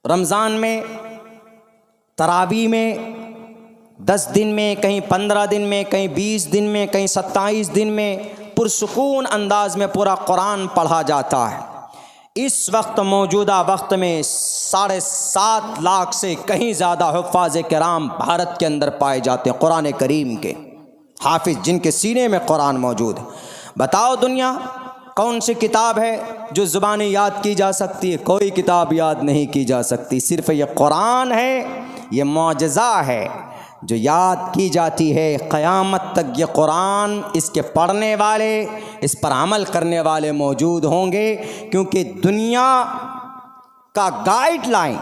रमज़ान में, तरावी में 10 दिन में, कहीं 15 दिन में, कहीं 20 दिन में, कहीं 27 दिन में पुरसुकून अंदाज में पूरा कुरान पढ़ा जाता है। इस वक्त मौजूदा वक्त में 7.5 लाख से कहीं ज़्यादा हुफ़ाज़ किराम भारत के अंदर पाए जाते हैं, कुरान करीम के हाफिज़ जिनके सीने में कुरान मौजूद है। बताओ दुनिया कौन सी किताब है जो ज़ुबानी याद की जा सकती है? कोई किताब याद नहीं की जा सकती, सिर्फ़ ये कुरान है, ये मौजज़ा है जो याद की जाती है। क़यामत तक ये कुरान, इसके पढ़ने वाले, इस पर अमल करने वाले मौजूद होंगे, क्योंकि दुनिया का गाइडलाइन,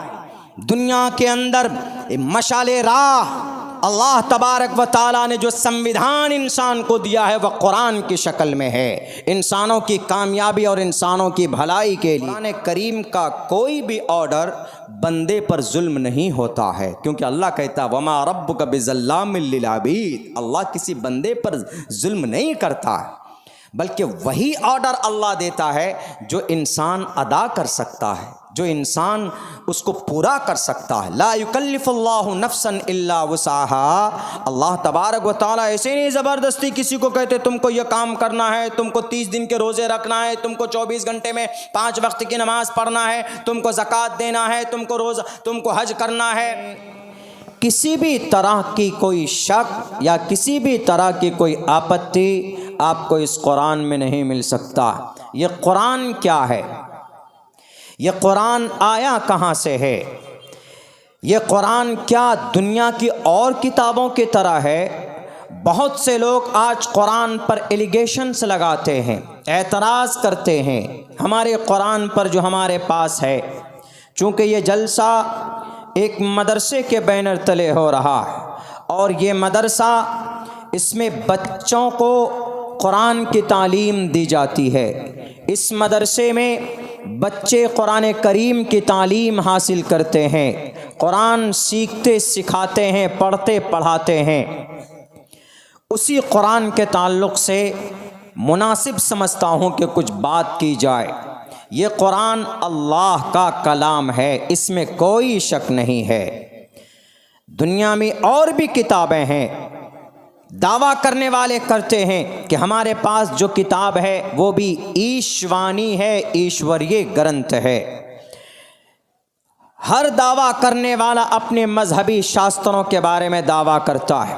दुनिया के अंदर मशाले राह अल्लाह तबारक व ताला ने जो संविधान इंसान को दिया है वह कुरान की शक्ल में है, इंसानों की कामयाबी और इंसानों की भलाई के लिए। कुरान करीम का कोई भी ऑर्डर बंदे पर जुल्म नहीं होता है, क्योंकि अल्लाह कहता वमा रब्बुका बिज़ल्लामिल लिल अबीद, अल्लाह किसी बंदे पर जुल्म नहीं करता, बल्कि वही ऑर्डर अल्लाह देता है जो इंसान अदा कर सकता है, जो इंसान उसको पूरा कर सकता है। ला युकल्लिफुल्लाहु नफ्सन इल्ला वुसअहा, अल्लाह तबारक व तआला ऐसे नहीं ज़बरदस्ती किसी को कहते तुमको यह काम करना है, तुमको 30 दिन के रोज़े रखना है, तुमको 24 घंटे में 5 वक्त की नमाज़ पढ़ना है, तुमको ज़कात देना है, तुमको हज करना है। किसी भी तरह की कोई शक या किसी भी तरह की कोई आपत्ति आपको इस कुरान में नहीं मिल सकता। ये कुरान क्या है? ये कुरान आया कहाँ से है? ये कुरान क्या दुनिया की और किताबों की तरह है? बहुत से लोग आज कुरान पर एलिगेशंस लगाते हैं, एतराज़ करते हैं हमारे कुरान पर जो हमारे पास है। चूँकि ये जलसा एक मदरसे के बैनर तले हो रहा है और ये मदरसा, इसमें बच्चों को कुरान की तालीम दी जाती है। इस मदरसे में बच्चे कुरान करीम की तालीम हासिल करते हैं, कुरान सीखते सिखाते हैं, पढ़ते पढ़ाते हैं। उसी कुरान के ताल्लुक़ से मुनासिब समझता हूँ कि कुछ बात की जाए। ये कुरान अल्लाह का कलाम है, इसमें कोई शक नहीं है। दुनिया में और भी किताबें हैं, दावा करने वाले करते हैं कि हमारे पास जो किताब है वो भी ईशवानी है, ईश्वरीय ग्रंथ है। हर दावा करने वाला अपने मजहबी शास्त्रों के बारे में दावा करता है।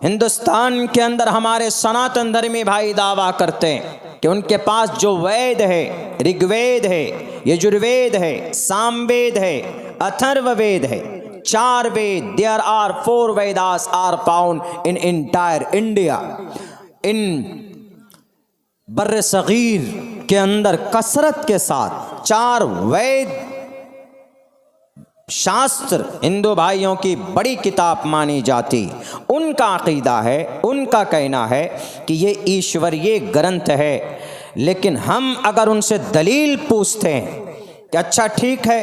हिंदुस्तान के अंदर हमारे सनातन धर्मी भाई दावा करते हैं कि उनके पास जो वेद है, ऋग्वेद है, यजुर्वेद है, सामवेद है, अथर्ववेद है, 4 Veda, there are 4 Vedas are found in entire India. इन बर्र सगीर के अंदर कसरत के साथ 4 वेद शास्त्र हिंदू भाइयों की बड़ी किताब मानी जाती। उनका अकीदा है, उनका कहना है कि ये ईश्वरीय ग्रंथ है। लेकिन हम अगर उनसे दलील पूछते हैं कि अच्छा ठीक है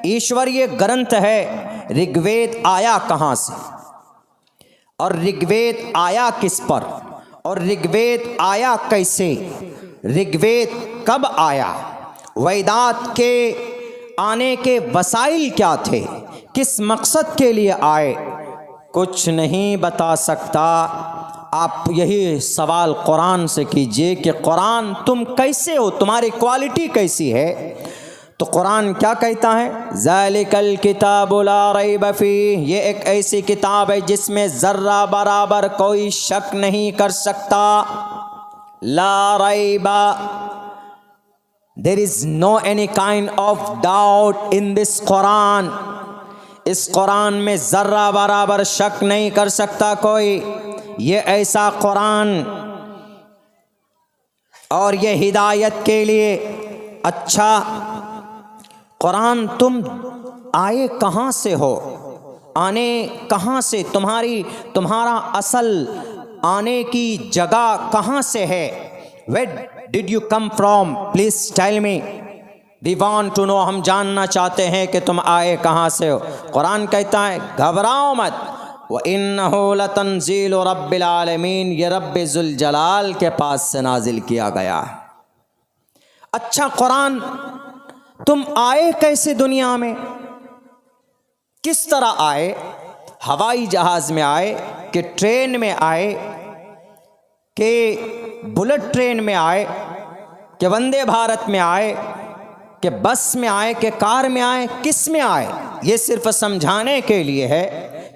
ईश्वरीय ग्रंथ है, ऋग्वेद आया कहाँ से और ऋग्वेद आया किस पर और ऋग्वेद आया कैसे, ऋग्वेद कब आया, वेदात के आने के वसाइल क्या थे, किस मकसद के लिए आए, कुछ नहीं बता सकता। आप यही सवाल कुरान से कीजिए कि कुरान तुम कैसे हो, तुम्हारी क्वालिटी कैसी है। तो कुरान क्या कहता है? ज़ालिकल किताबु ला रैब फीह, ये एक ऐसी किताब है जिसमें ज़र्रा बराबर कोई शक नहीं कर सकता। ला रैबा, there is no any kind of doubt in this Quran. इस कुरान में ज़र्रा बराबर शक नहीं कर सकता कोई। ये ऐसा कुरान और ये हिदायत के लिए अच्छा कुरान। तुम आए कहाँ से हो, आने कहाँ से, तुम्हारा असल आने की जगह कहाँ से है? Where did you come from? Please tell me. We want to know, हम जानना चाहते हैं कि तुम आए कहाँ से हो। कुरान कहता है घबराओ मत, व इन्नहु लतंजीलु रब्बिल आलमीन, ये रब्बे जुल जलाल के पास से नाजिल किया गया है। अच्छा कुरान तुम आए कैसे दुनिया में? किस तरह आए, हवाई जहाज़ में आए कि ट्रेन में आए कि बुलेट ट्रेन में आए कि वंदे भारत में आए कि बस में आए कि कार में आए, किस में आए, ये सिर्फ समझाने के लिए है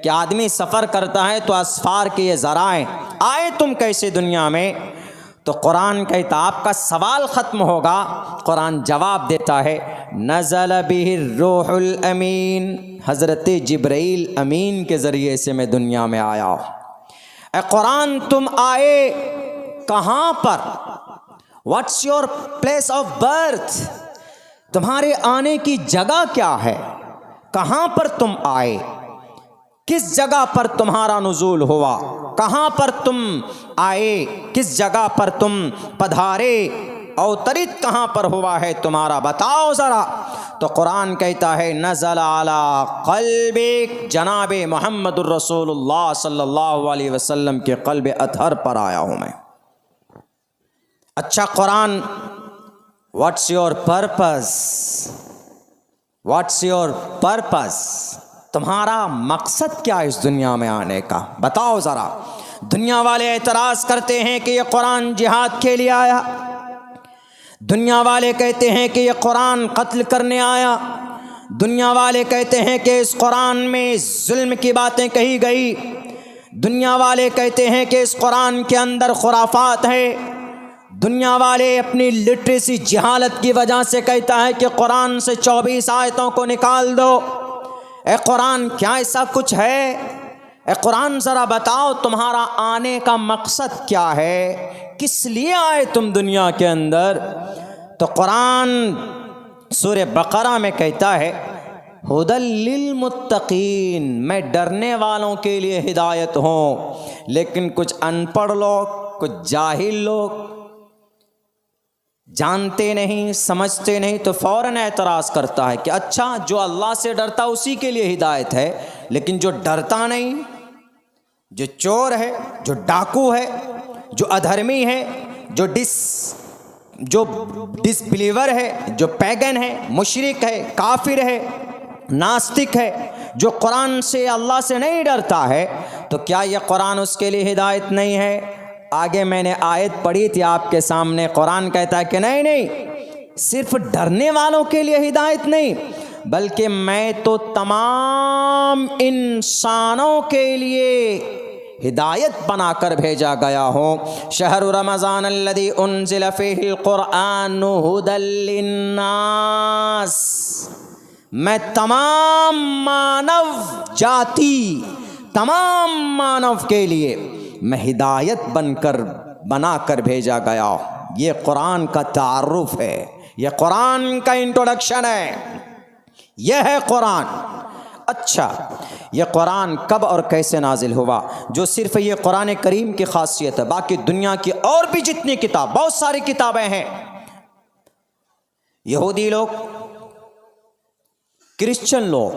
कि आदमी सफ़र करता है तो असफार के ये ज़राए आए तुम कैसे दुनिया में। तो कुरान कहता आपका सवाल ख़त्म होगा, कुरान जवाब देता है नज़ल बिहिर रूहुल अमीन, हज़रत जिब्राइल अमीन के ज़रिए से मैं दुनिया में आया। ए कुरान तुम आए कहाँ पर, what's your place of birth, तुम्हारे आने की जगह क्या है, कहाँ पर तुम आए, किस जगह पर तुम्हारा नुज़ूल हुआ, कहाँ पर तुम आए, किस जगह पर तुम पधारे, अवतरित कहाँ पर हुआ है तुम्हारा, बताओ ज़रा। तो कुरान कहता है नज़ल अला क़ल्बिक, जनाब मुहम्मदुर रसूलुल्लाह सल्लल्लाहु अलैहि वसल्लम के क़ल्ब अतहर पर आया हूँ मैं। अच्छा Quran, what's your purpose, what's your purpose, तुम्हारा मकसद क्या है इस दुनिया में आने का, बताओ ज़रा। दुनिया वाले एतराज़ करते हैं कि ये कुरान जिहाद के लिए आया, दुनिया वाले कहते हैं कि ये कुरान कत्ल करने आया, दुनिया वाले कहते हैं कि इस कुरान में जुल्म की बातें कही गई, दुनिया वाले कहते हैं कि इस कुरान के अंदर खुराफात है, दुनिया वाले अपनी लिटरेसी जहालत की वजह से कहता है कि कुरान से 24 आयतों को निकाल दो। ए कुरान क्या ऐसा कुछ है, ए कुरान ज़रा बताओ तुम्हारा आने का मकसद क्या है, किस लिए आए तुम दुनिया के अंदर। तो कुरान सूरह बकरा में कहता है हुदल लिल मुत्तकीन, मैं डरने वालों के लिए हिदायत हूँ। लेकिन कुछ अनपढ़ लोग, कुछ जाहिल लोग, जानते नहीं समझते नहीं, तो फ़ौरन एतराज़ करता है कि अच्छा जो अल्लाह से डरता उसी के लिए हिदायत है, लेकिन जो डरता नहीं, जो चोर है, जो डाकू है, जो अधर्मी है, जो डिसबिलीवर है, जो पैगन है, मुशरिक है, काफिर है, नास्तिक है, जो कुरान से अल्लाह से नहीं डरता है, तो क्या यह कुरान उसके लिए हिदायत नहीं है। आगे मैंने आयत पढ़ी थी आपके सामने, कुरान कहता है कि नहीं नहीं, सिर्फ डरने वालों के लिए हिदायत नहीं, बल्कि मैं तो तमाम इंसानों के लिए हिदायत बनाकर भेजा गया हूँ। शहरु रमज़ान अल्लज़ी उन्ज़िल फ़ीहिल क़ुरआन हुदल लिन्नास, मैं तमाम मानव जाति, तमाम मानव के लिए मैं हिदायत बनाकर भेजा गया। ये कुरान का तारुफ है, यह कुरान का इंट्रोडक्शन है, यह है कुरान। अच्छा, यह कुरान कब और कैसे नाजिल हुआ, जो सिर्फ ये कुरान करीम की खासियत है, बाकी दुनिया की और भी जितनी किताब, बहुत सारी किताबें हैं। यहूदी लोग, क्रिश्चियन लोग,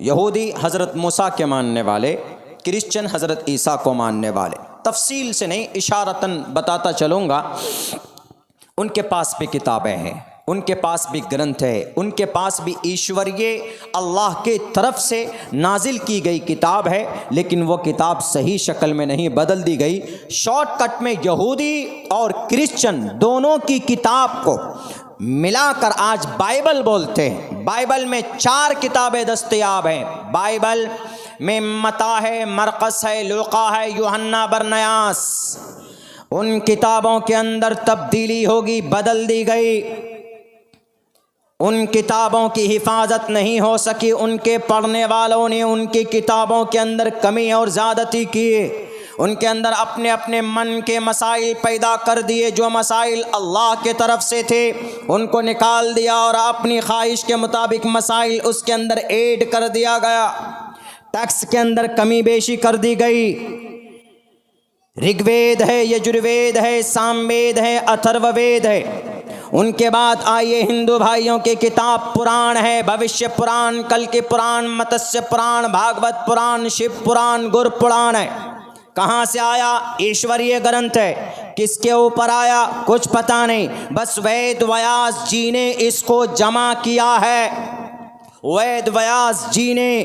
यहूदी हज़रत मूसा के मानने वाले, क्रिश्चियन हज़रत ईसा को मानने वाले, तफसील से नहीं इशारतन बताता चलूँगा, उनके पास भी किताबें हैं, उनके पास भी ग्रंथ है, उनके पास भी ईश्वरीय अल्लाह के तरफ से नाजिल की गई किताब है, लेकिन वो किताब सही शक्ल में नहीं, बदल दी गई। शॉर्टकट में यहूदी और क्रिश्चियन दोनों की किताब को मिलाकर आज बाइबल बोलते हैं। बाइबल में 4 किताबें दस्तयाब हैं। बाइबल में मता है, मरकस है, लूका है, यूहन्ना, बरनयास। उन किताबों के अंदर तब्दीली होगी, बदल दी गई। उन किताबों की हिफाजत नहीं हो सकी, उनके पढ़ने वालों ने उनकी किताबों के अंदर कमी और ज़्यादती की, उनके अंदर अपने अपने मन के मसाइल पैदा कर दिए। जो मसाइल अल्लाह के तरफ से थे उनको निकाल दिया और अपनी ख्वाहिश के मुताबिक मसाइल उसके अंदर ऐड कर दिया गया। टैक्स के अंदर कमी बेशी कर दी गई। ऋग्वेद है, यजुर्वेद है, सामवेद है, अथर्ववेद है। उनके बाद आइए हिंदू भाइयों की किताब पुराण है, भविष्य पुराण, कल के पुराण, मत्स्य पुराण, भागवत पुराण, शिव पुराण, गुरु पुराण है। कहाँ से आया? ईश्वरीय ग्रंथ है। किसके ऊपर आया? कुछ पता नहीं, बस वेद व्यास जी ने इसको जमा किया है। वेद व्यास जी ने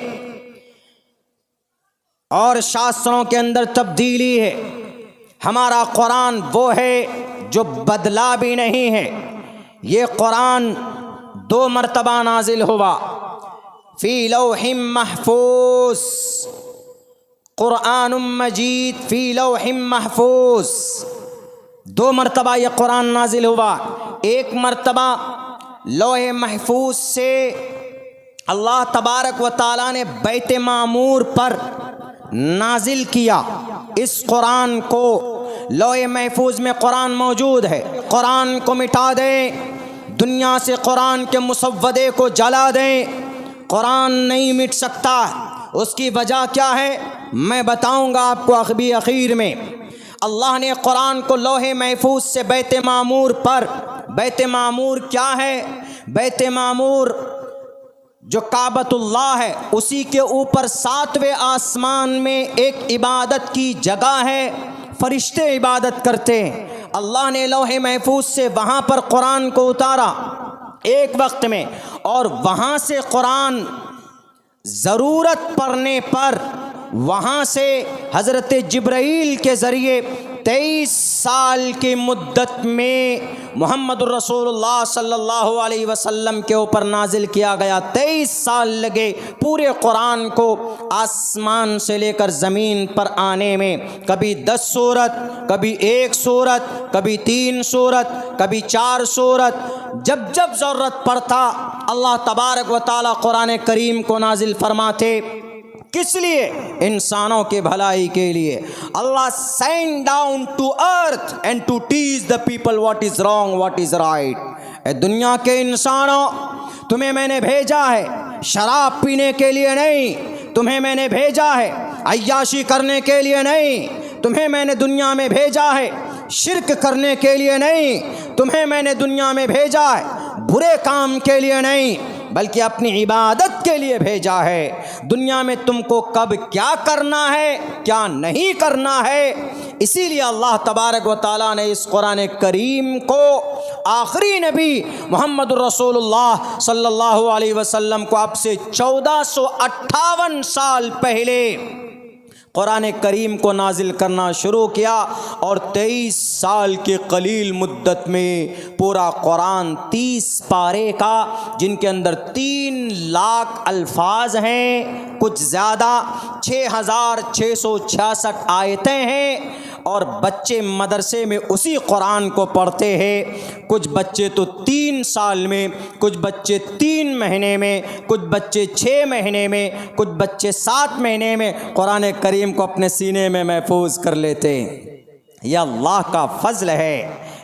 और शास्त्रों के अंदर तब्दीली है। हमारा कुरान वो है जो बदला भी नहीं है। ये कुरान 2 मरतबा नाजिल हुआ। फी लौहिम महफूज, कुरानुम मजीद फी लौहिम महफूज। 2 मरतबा ये कुरान नाजिल हुआ। एक मरतबा लौहे महफूज से अल्लाह तबारक व ताला ने बैत मामूर पर नाजिल किया इस कुरान को। लौहे महफूज में कुरान मौजूद है। कुरान को मिटा दें, दुनिया से कुरान के मुसव्वदे को जला दें, कुरान नहीं मिट सकता। उसकी वजह क्या है मैं बताऊंगा आपको अखबी आखिर में। अल्लाह ने कुरान को लौहे महफूज से बैत मामूर पर, बैत मामूर क्या है? बैत मामूर जो काबतुल्लाह है उसी के ऊपर 7वें आसमान में एक इबादत की जगह है, फरिश्ते इबादत करते हैं। अल्लाह ने लौहे महफूज से वहाँ पर कुरान को उतारा एक वक्त में, और वहाँ से कुरान ज़रूरत पड़ने पर वहाँ से हज़रत जिब्राईल के ज़रिए 23 साल की मुद्दत में मुहम्मदुर रसूलुल्लाह सल्लल्लाहु अलैहि वसल्लम के ऊपर नाजिल किया गया। 23 साल लगे पूरे कुरान को आसमान से लेकर ज़मीन पर आने में। कभी 10 सूरत, कभी 1 सूरत, कभी 3 सूरत, कभी 4 सूरत। जब जब ज़रूरत पड़ता अल्लाह तबारक व ताला कुरान करीम को नाजिल फरमाते। किस लिए? इंसानों के भलाई के लिए। Allah send down to earth and to teach the people what is wrong what is right. दुनिया के इंसानों, तुम्हें मैंने भेजा है शराब पीने के लिए नहीं, तुम्हें मैंने भेजा है अय्याशी करने के लिए नहीं, तुम्हें मैंने दुनिया में भेजा है शिर्क करने के लिए नहीं, तुम्हें मैंने दुनिया में भेजा है बुरे काम के लिए नहीं, बल्कि अपनी इबादत के लिए भेजा है। दुनिया में तुमको कब क्या करना है क्या नहीं करना है, इसीलिए अल्लाह तबारक व ताला ने इस कुरान करीम को आखिरी नबी मुहम्मदुर रसूलुल्लाह सल्लल्लाहु अलैहि वसल्लम को अब से 1458 साल पहले कुरान करीम को नाजिल करना शुरू किया, और 23 साल के कलील मुद्दत में पूरा कुरान 30 पारे का, जिनके अंदर 3 लाख अल्फाज हैं, कुछ ज़्यादा 6666 आयतें हैं। और बच्चे मदरसे में उसी कुरान को पढ़ते हैं। कुछ बच्चे तो 3 साल में, कुछ बच्चे 3 महीने में, कुछ बच्चे 6 महीने में, कुछ बच्चे 7 महीने में कुरान करीम को अपने सीने में महफूज कर लेते हैं। यह अल्लाह का फजल है,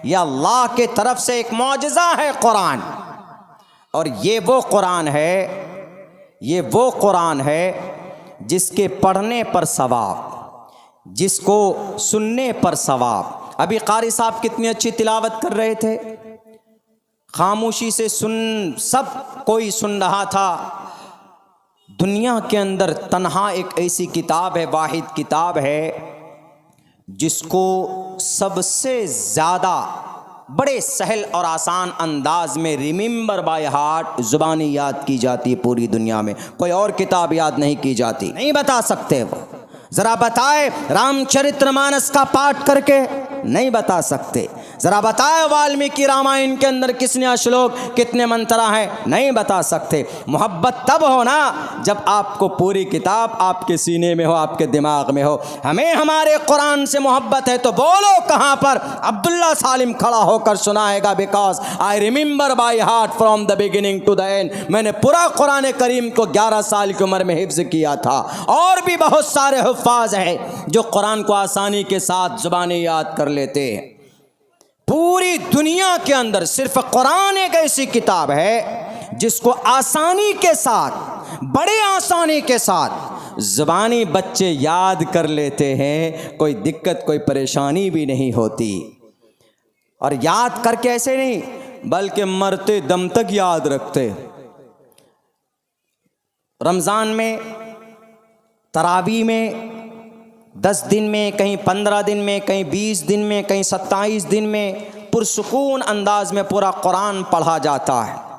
यह अल्लाह के तरफ से एक मौजज़ा है कुरान। और ये वो कुरान है, ये वो कुरान है जिसके पढ़ने पर सवाब, जिसको सुनने पर सवाब। अभी कारी साहब कितनी अच्छी तिलावत कर रहे थे, खामोशी से सुन, सब कोई सुन रहा था। दुनिया के अंदर तन्हा एक ऐसी किताब है, वाहिद किताब है जिसको सबसे ज़्यादा बड़े सहल और आसान अंदाज में रिमेंबर बाय हार्ट ज़ुबानी याद की जाती है पूरी दुनिया में। कोई और किताब याद नहीं की जाती, नहीं बता सकते वो। ज़रा बताए रामचरितमानस का पाठ करके, नहीं बता सकते। ज़रा बताए वाल्मीकि रामायण के अंदर कितने श्लोक कितने मंत्रा हैं, नहीं बता सकते। मोहब्बत तब हो ना जब आपको पूरी किताब आपके सीने में हो, आपके दिमाग में हो। हमें हमारे कुरान से मोहब्बत है तो बोलो कहाँ पर? अब्दुल्ला सालिम खड़ा होकर सुनाएगा, because I remember by heart from the beginning to the end. मैंने पूरा कुरान करीम को 11 साल की उम्र में हिफ्ज़ किया था। और भी बहुत सारे हुफ़ाज़ हैं जो कुरान को आसानी के साथ ज़ुबानी याद कर लेते हैं। पूरी दुनिया के अंदर सिर्फ कुरान एक ऐसी किताब है जिसको आसानी के साथ, बड़े आसानी के साथ ज़ुबानी बच्चे याद कर लेते हैं। कोई दिक्कत, कोई परेशानी भी नहीं होती। और याद करके ऐसे नहीं, बल्कि मरते दम तक याद रखते। रमज़ान में, तरावी में 10 दिन में, कहीं 15 दिन में, कहीं 20 दिन में, कहीं 27 दिन में पुरसुकून अंदाज में पूरा कुरान पढ़ा जाता है।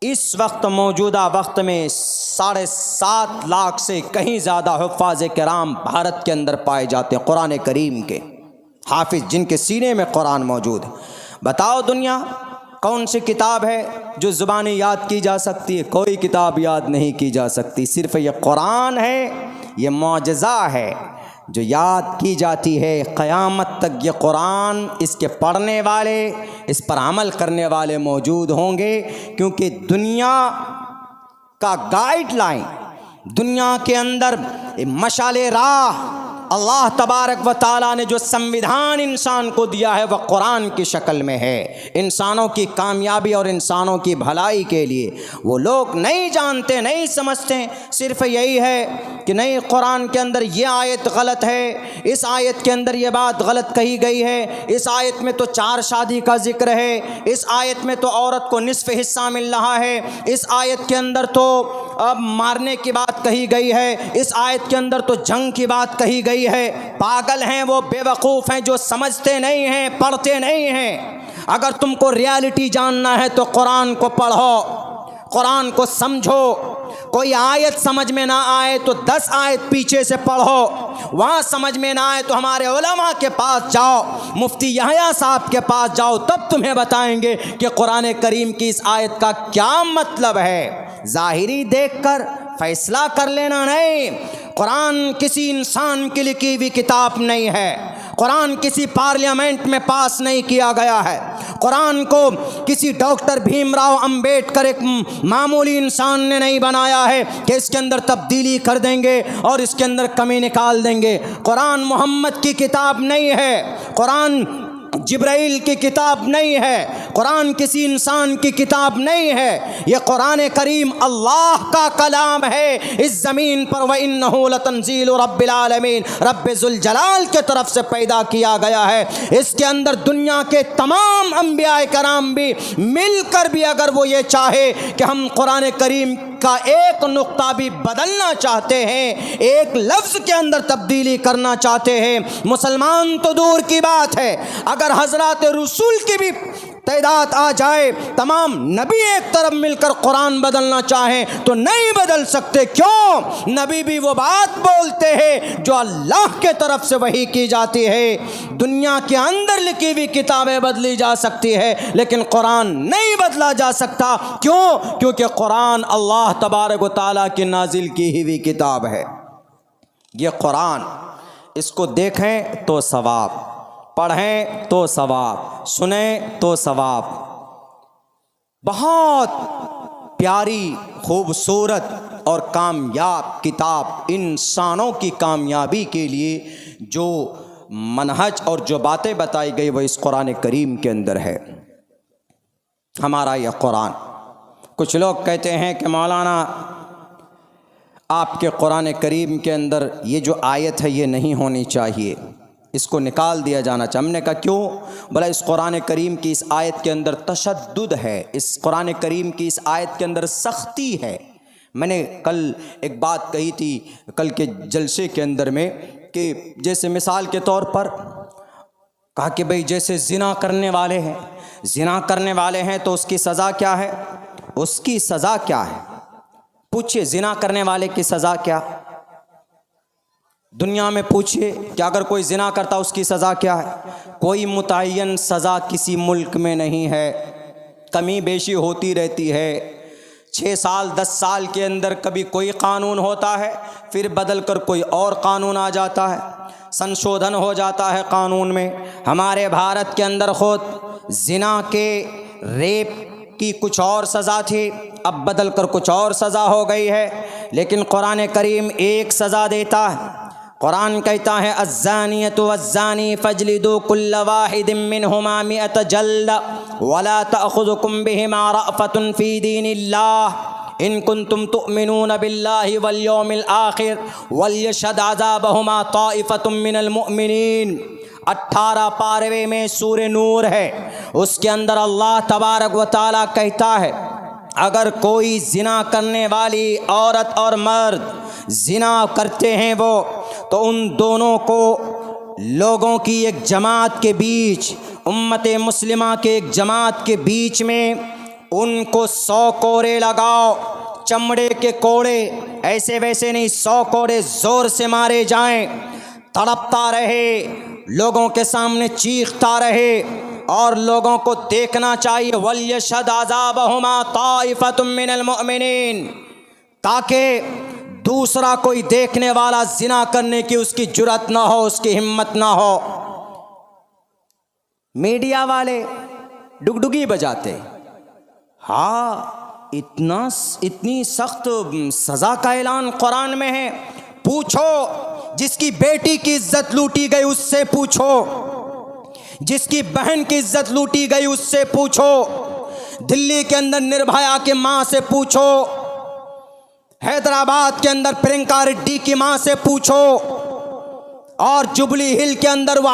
इस वक्त मौजूदा वक्त में 7.5 लाख से कहीं ज़्यादा हुफ़ाज़ किराम भारत के अंदर पाए जाते हैं, कुरान करीम के हाफिज़ जिनके सीने में कुरान मौजूद है। बताओ दुनिया कौन सी किताब है जो ज़ुबानी याद की जा सकती है? कोई किताब याद नहीं की जा सकती, सिर्फ़ ये कुरान है, ये मौजज़ा है जो याद की जाती है क़यामत तक। ये कुरान, इसके पढ़ने वाले, इस पर अमल करने वाले मौजूद होंगे, क्योंकि दुनिया का गाइडलाइन, दुनिया के अंदर मशाले राह अल्लाह तबारक व ताला ने जो संविधान इंसान को दिया है वह कुरान की शक्ल में है, इंसानों की कामयाबी और इंसानों की भलाई के लिए। वो लोग नहीं जानते, नहीं समझते, सिर्फ यही है कि नहीं कुरान के अंदर ये आयत गलत है, इस आयत के अंदर ये बात गलत कही गई है, इस आयत में तो 4 शादी का जिक्र है, इस आयत में तो औरत को निस्फ हिस्सा मिल रहा है, इस आयत के अंदर तो अब मारने की बात कही गई है, इस आयत के अंदर तो जंग की बात कही गई है। पागल हैं वो, बेवकूफ़ हैं जो समझते नहीं हैं, पढ़ते नहीं हैं। अगर तुमको रियलिटी जानना है तो कुरान को पढ़ो, कुरान को समझो। कोई आयत समझ में ना आए तो 10 आयत पीछे से पढ़ो, वहाँ समझ में ना आए तो हमारे उलमा के पास जाओ, मुफ्ती यहया साहब के पास जाओ, तब तुम्हें बताएंगे कि कुरान करीम की इस आयत का क्या मतलब है। ज़ाहिरी देखकर फैसला कर लेना नहीं। कुरान किसी इंसान की लिखी हुई किताब नहीं है, कुरान किसी पार्लियामेंट में पास नहीं किया गया है, कुरान को किसी डॉक्टर भीमराव अंबेडकर एक मामूली इंसान ने नहीं बनाया है कि इसके अंदर तब्दीली कर देंगे और इसके अंदर कमी निकाल देंगे। कुरान मोहम्मद की किताब नहीं है, कुरान जिब्राइल की किताब नहीं है, कुरान किसी इंसान की किताब नहीं है। ये कुरान करीम अल्लाह का कलाम है इस ज़मीन पर। व इन्नहु लतंज़ीलु रब्बिल आलमीन, रब्बे ज़ुल जलाल के तरफ से पैदा किया गया है। इसके अंदर दुनिया के तमाम अंबिया कराम भी मिलकर भी अगर वो ये चाहे कि हम कुरान करीम का एक नुक्ता भी बदलना चाहते हैं, एक लफ्ज़ के अंदर तब्दीली करना चाहते हैं, मुसलमान तो दूर की बात है, अगर हज़रात रसूल की भी तादाद आ जाए, तमाम नबी एक तरफ मिलकर कुरान बदलना चाहें तो नहीं बदल सकते। क्यों? नबी भी वो बात बोलते हैं जो अल्लाह के तरफ से वही की जाती है। दुनिया के अंदर लिखी हुई किताबें बदली जा सकती है, लेकिन कुरान नहीं बदला जा सकता। क्यों? क्योंकि कुरान अल्लाह तबारक व तआला की नाजिल की हुई किताब है। ये कुरान, इसको देखें तो सवाब, पढ़ें तो सवाब, सुनें तो सवाब। बहुत प्यारी, खूबसूरत और कामयाब किताब, इंसानों की कामयाबी के लिए जो मनहज और जो बातें बताई गई वह इस कुरान करीम के अंदर है। हमारा यह कुरान, कुछ लोग कहते हैं कि मौलाना आपके कुरान करीम के अंदर ये जो आयत है ये नहीं होनी चाहिए, इसको निकाल दिया जाना चाहिए। हमने कहा क्यों? बोला इस कुरान करीम की इस आयत के अंदर तशद्दुद है, इस कुरान करीम की इस आयत के अंदर सख्ती है। मैंने कल एक बात कही थी कल के जलसे के अंदर में कि जैसे मिसाल के तौर पर कहा कि भाई जैसे ज़िना करने वाले हैं, ज़िना करने वाले हैं तो उसकी सज़ा क्या है? उसकी सज़ा क्या है? पूछिए ज़िना करने वाले की सज़ा क्या? दुनिया में पूछिए कि अगर कोई ज़िना करता उसकी सज़ा क्या है? कोई मुतय्यन सज़ा किसी मुल्क में नहीं है, कमी बेशी होती रहती है। 6 साल 10 साल के अंदर कभी कोई कानून होता है, फिर बदल कर कोई और कानून आ जाता है, संशोधन हो जाता है कानून में। हमारे भारत के अंदर खुद ज़िना के, रेप की कुछ और सज़ा थी, अब बदल कर कुछ और सज़ा हो गई है। लेकिन कुरान करीम एक सज़ा देता है। कुरान कहता है अज़्ज़ानियतु वज़्ज़ानी फ़ज्लिदू कुल्ल वाहिदिम मिनहुमा मिअत जल्द वला तअख़ुज़ुकुम बिहिमा रअफ़तुन फ़ी दीनिल्लाह इन कुंतुम तुअमिनून बिल्लाहि वल यौमिल आखिर वलयशहद अज़ाबहुमा ताइफ़तुम मिनल मुअमिनीन। 18 पारवे में सूरह नूर है, उसके अंदर अल्लाह तबारक व तआला कहता है अगर कोई ज़िना करने वाली औरत और मर्द ज़िना करते हैं वो, तो उन दोनों को लोगों की एक जमात के बीच, उम्मत मुस्लिमा के एक जमात के बीच में उनको 100 कोड़े लगाओ, चमड़े के कोड़े, ऐसे वैसे नहीं, 100 कोड़े जोर से मारे जाएं, तड़पता रहे, लोगों के सामने चीखता रहे और लोगों को देखना चाहिए। वल्यशद अज़ाबहुमा ताइफतुम मिनल मुअमिनीन, ताकि दूसरा कोई देखने वाला जिना करने की उसकी जुर्रत ना हो, उसकी हिम्मत ना हो। मीडिया वाले डुगडुगी बजाते, हाँ इतनी सख्त सज़ा का ऐलान कुरान में है। पूछो, जिसकी बेटी की इज्जत लूटी गई उससे पूछो, जिसकी बहन की इज्जत लूटी गई उससे पूछो, दिल्ली के अंदर निर्भया की माँ से पूछो, हैदराबाद के अंदर प्रियंका रेड्डी की माँ से पूछो, और जुबली हिल के अंदर वो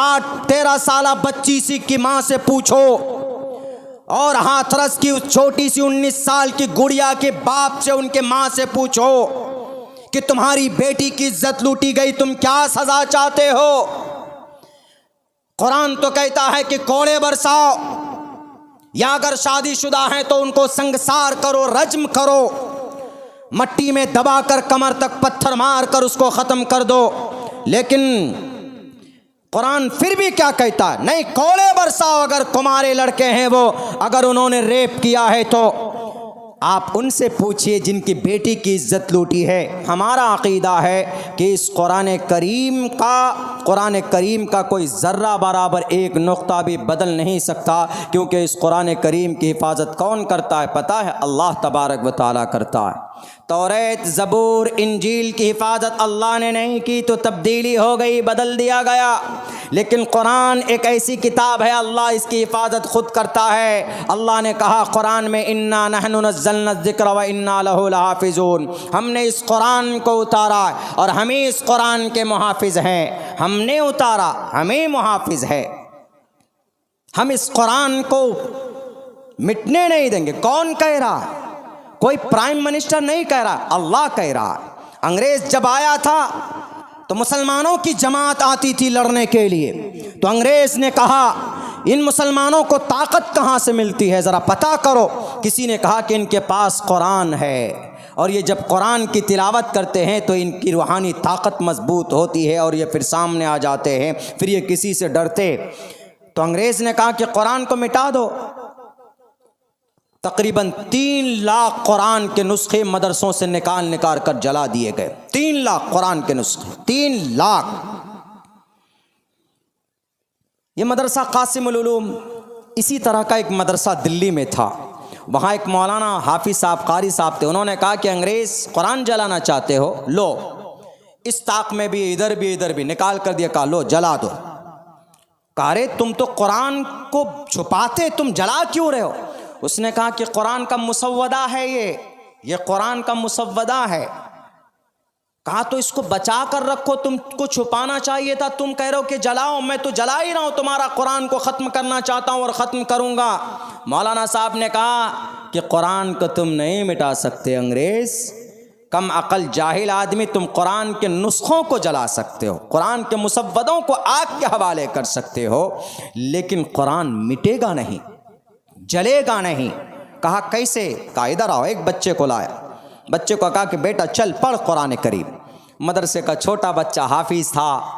13 साल बच्ची सी की माँ से पूछो, और हाथरस की उस छोटी सी 19 साल की गुड़िया के बाप से, उनके माँ से पूछो कि तुम्हारी बेटी की इज्जत लूटी गई, तुम क्या सजा चाहते हो। कुरान तो कहता है कि कोड़े बरसाओ, या अगर शादीशुदा हैं तो उनको संगसार करो, रज्म करो, मट्टी में दबाकर कमर तक पत्थर मार कर उसको ख़त्म कर दो। लेकिन कुरान फिर भी क्या कहता है, नहीं, कोड़े बरसाओ अगर कुमारे लड़के हैं वो, अगर उन्होंने रेप किया है तो आप उनसे पूछिए जिनकी बेटी की इज्जत लूटी है। हमारा अक़ीदा है कि इस कुरान करीम का कोई ज़र्रा बराबर एक नुक्ता भी बदल नहीं सकता, क्योंकि इस कुरान करीम की हिफाजत कौन करता है पता है? अल्लाह तबारक व तआला करता है। तौरात, ज़बूर, इंजील की हिफाजत अल्लाह ने नहीं की तो तब्दीली हो गई, बदल दिया गया। लेकिन कुरान एक ऐसी किताब है, अल्लाह इसकी हिफाजत खुद करता है। अल्लाह ने कहा कुरान में, इन्ना नहनु नज़्ज़लना ज़िक्र व इन्ना लहु लहाफ़िज़ून, हमने इस कुरान को उतारा और हम ही इस कुरान के मुहाफ़िज़ हैं। हमने उतारा, हमें मुहाफ़िज़ है, हम इस कुरान को मिटने नहीं देंगे। कौन कह रहा है? कोई प्राइम मिनिस्टर नहीं कह रहा, अल्लाह कह रहा है। अंग्रेज जब आया था तो मुसलमानों की जमात आती थी लड़ने के लिए, तो अंग्रेज ने कहा इन मुसलमानों को ताकत कहाँ से मिलती है, ज़रा पता करो। किसी ने कहा कि इनके पास कुरान है, और ये जब कुरान की तिलावत करते हैं तो इनकी रूहानी ताकत मजबूत होती है और ये फिर सामने आ जाते हैं, फिर ये किसी से डरते। तो अंग्रेज़ ने कहा कि कुरान को मिटा दो। तकरीबन 3 लाख कुरान के नुस्खे मदरसों से निकाल कर जला दिए गए। 3 लाख कुरान के नुस्खे, 3 लाख। ये मदरसा कासिमुल उलूम, इसी तरह का एक मदरसा दिल्ली में था। वहाँ एक मौलाना हाफिज़ साहब, कारी साहब थे। उन्होंने कहा कि अंग्रेज़ कुरान जलाना चाहते हो, लो इस ताक में भी, इधर भी निकाल कर दिया, कहा लो जला दो। कहा रे तुम तो कुरान को छुपाते, तुम जला क्यों रहे हो? उसने कहा कि कुरान का मुसव्वदा है, ये कुरान का मुसव्वदा है। कहा तो इसको बचा कर रखो, तुमको छुपाना चाहिए था, तुम कह रहे हो कि जलाओ। मैं तो जला ही रहा हूँ, तुम्हारा कुरान को ख़त्म करना चाहता हूँ और ख़त्म करूँगा। मौलाना साहब ने कहा कि कुरान को तुम नहीं मिटा सकते अंग्रेज़, कम अकल जाहिल आदमी, तुम कुरान के नुस्खों को जला सकते हो, कुरान के मुसव्वदों को आग के हवाले कर सकते हो, लेकिन कुरान मिटेगा नहीं, जलेगा नहीं। कहा कैसे? कहा इधर आओ। एक बच्चे को लाया, बच्चे को कहा कि बेटा चल पढ़ कुरान करीम। मदरसे का छोटा बच्चा हाफिज़ था,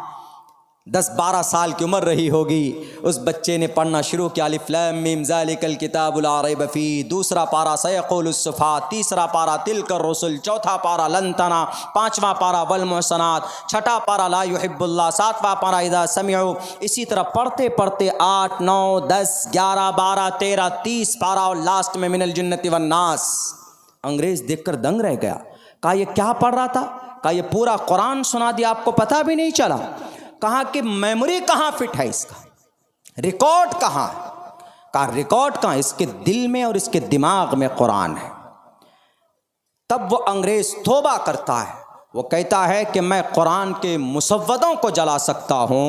10-12 साल की उम्र रही होगी। उस बच्चे ने पढ़ना शुरू किया, अलिफ लाम मीम ज़ालिकल किताबु ला रैब फीह। दूसरा पारा सयक़ूलुस सुफ़हा, तीसरा पारा तिलकर रसूल, चौथा पारा लन तना, पाँचवा पारा वल मुहसनात, छठा पारा ला युहिब्बुल्लाह, सातवां पारा इज़ा समिअू। इसी तरह पढ़ते पढ़ते 8, 9, 10, 11, 12, 13, 30 पारा और लास्ट में मिनल जिन्नति वन नास। अंग्रेज़ देखकर दंग रह गया। कहा ये क्या पढ़ रहा था? कहा ये पूरा कुरान सुना दिया, आपको पता भी नहीं चला। कहा कि मेमोरी कहाँ फिट है इसका, रिकॉर्ड कहाँ? कहा रिकॉर्ड कहाँ? इसके दिल में और इसके दिमाग में कुरान है। तब वो अंग्रेज़ तौबा करता है, वो कहता है कि मैं कुरान के मुसव्वदों को जला सकता हूँ,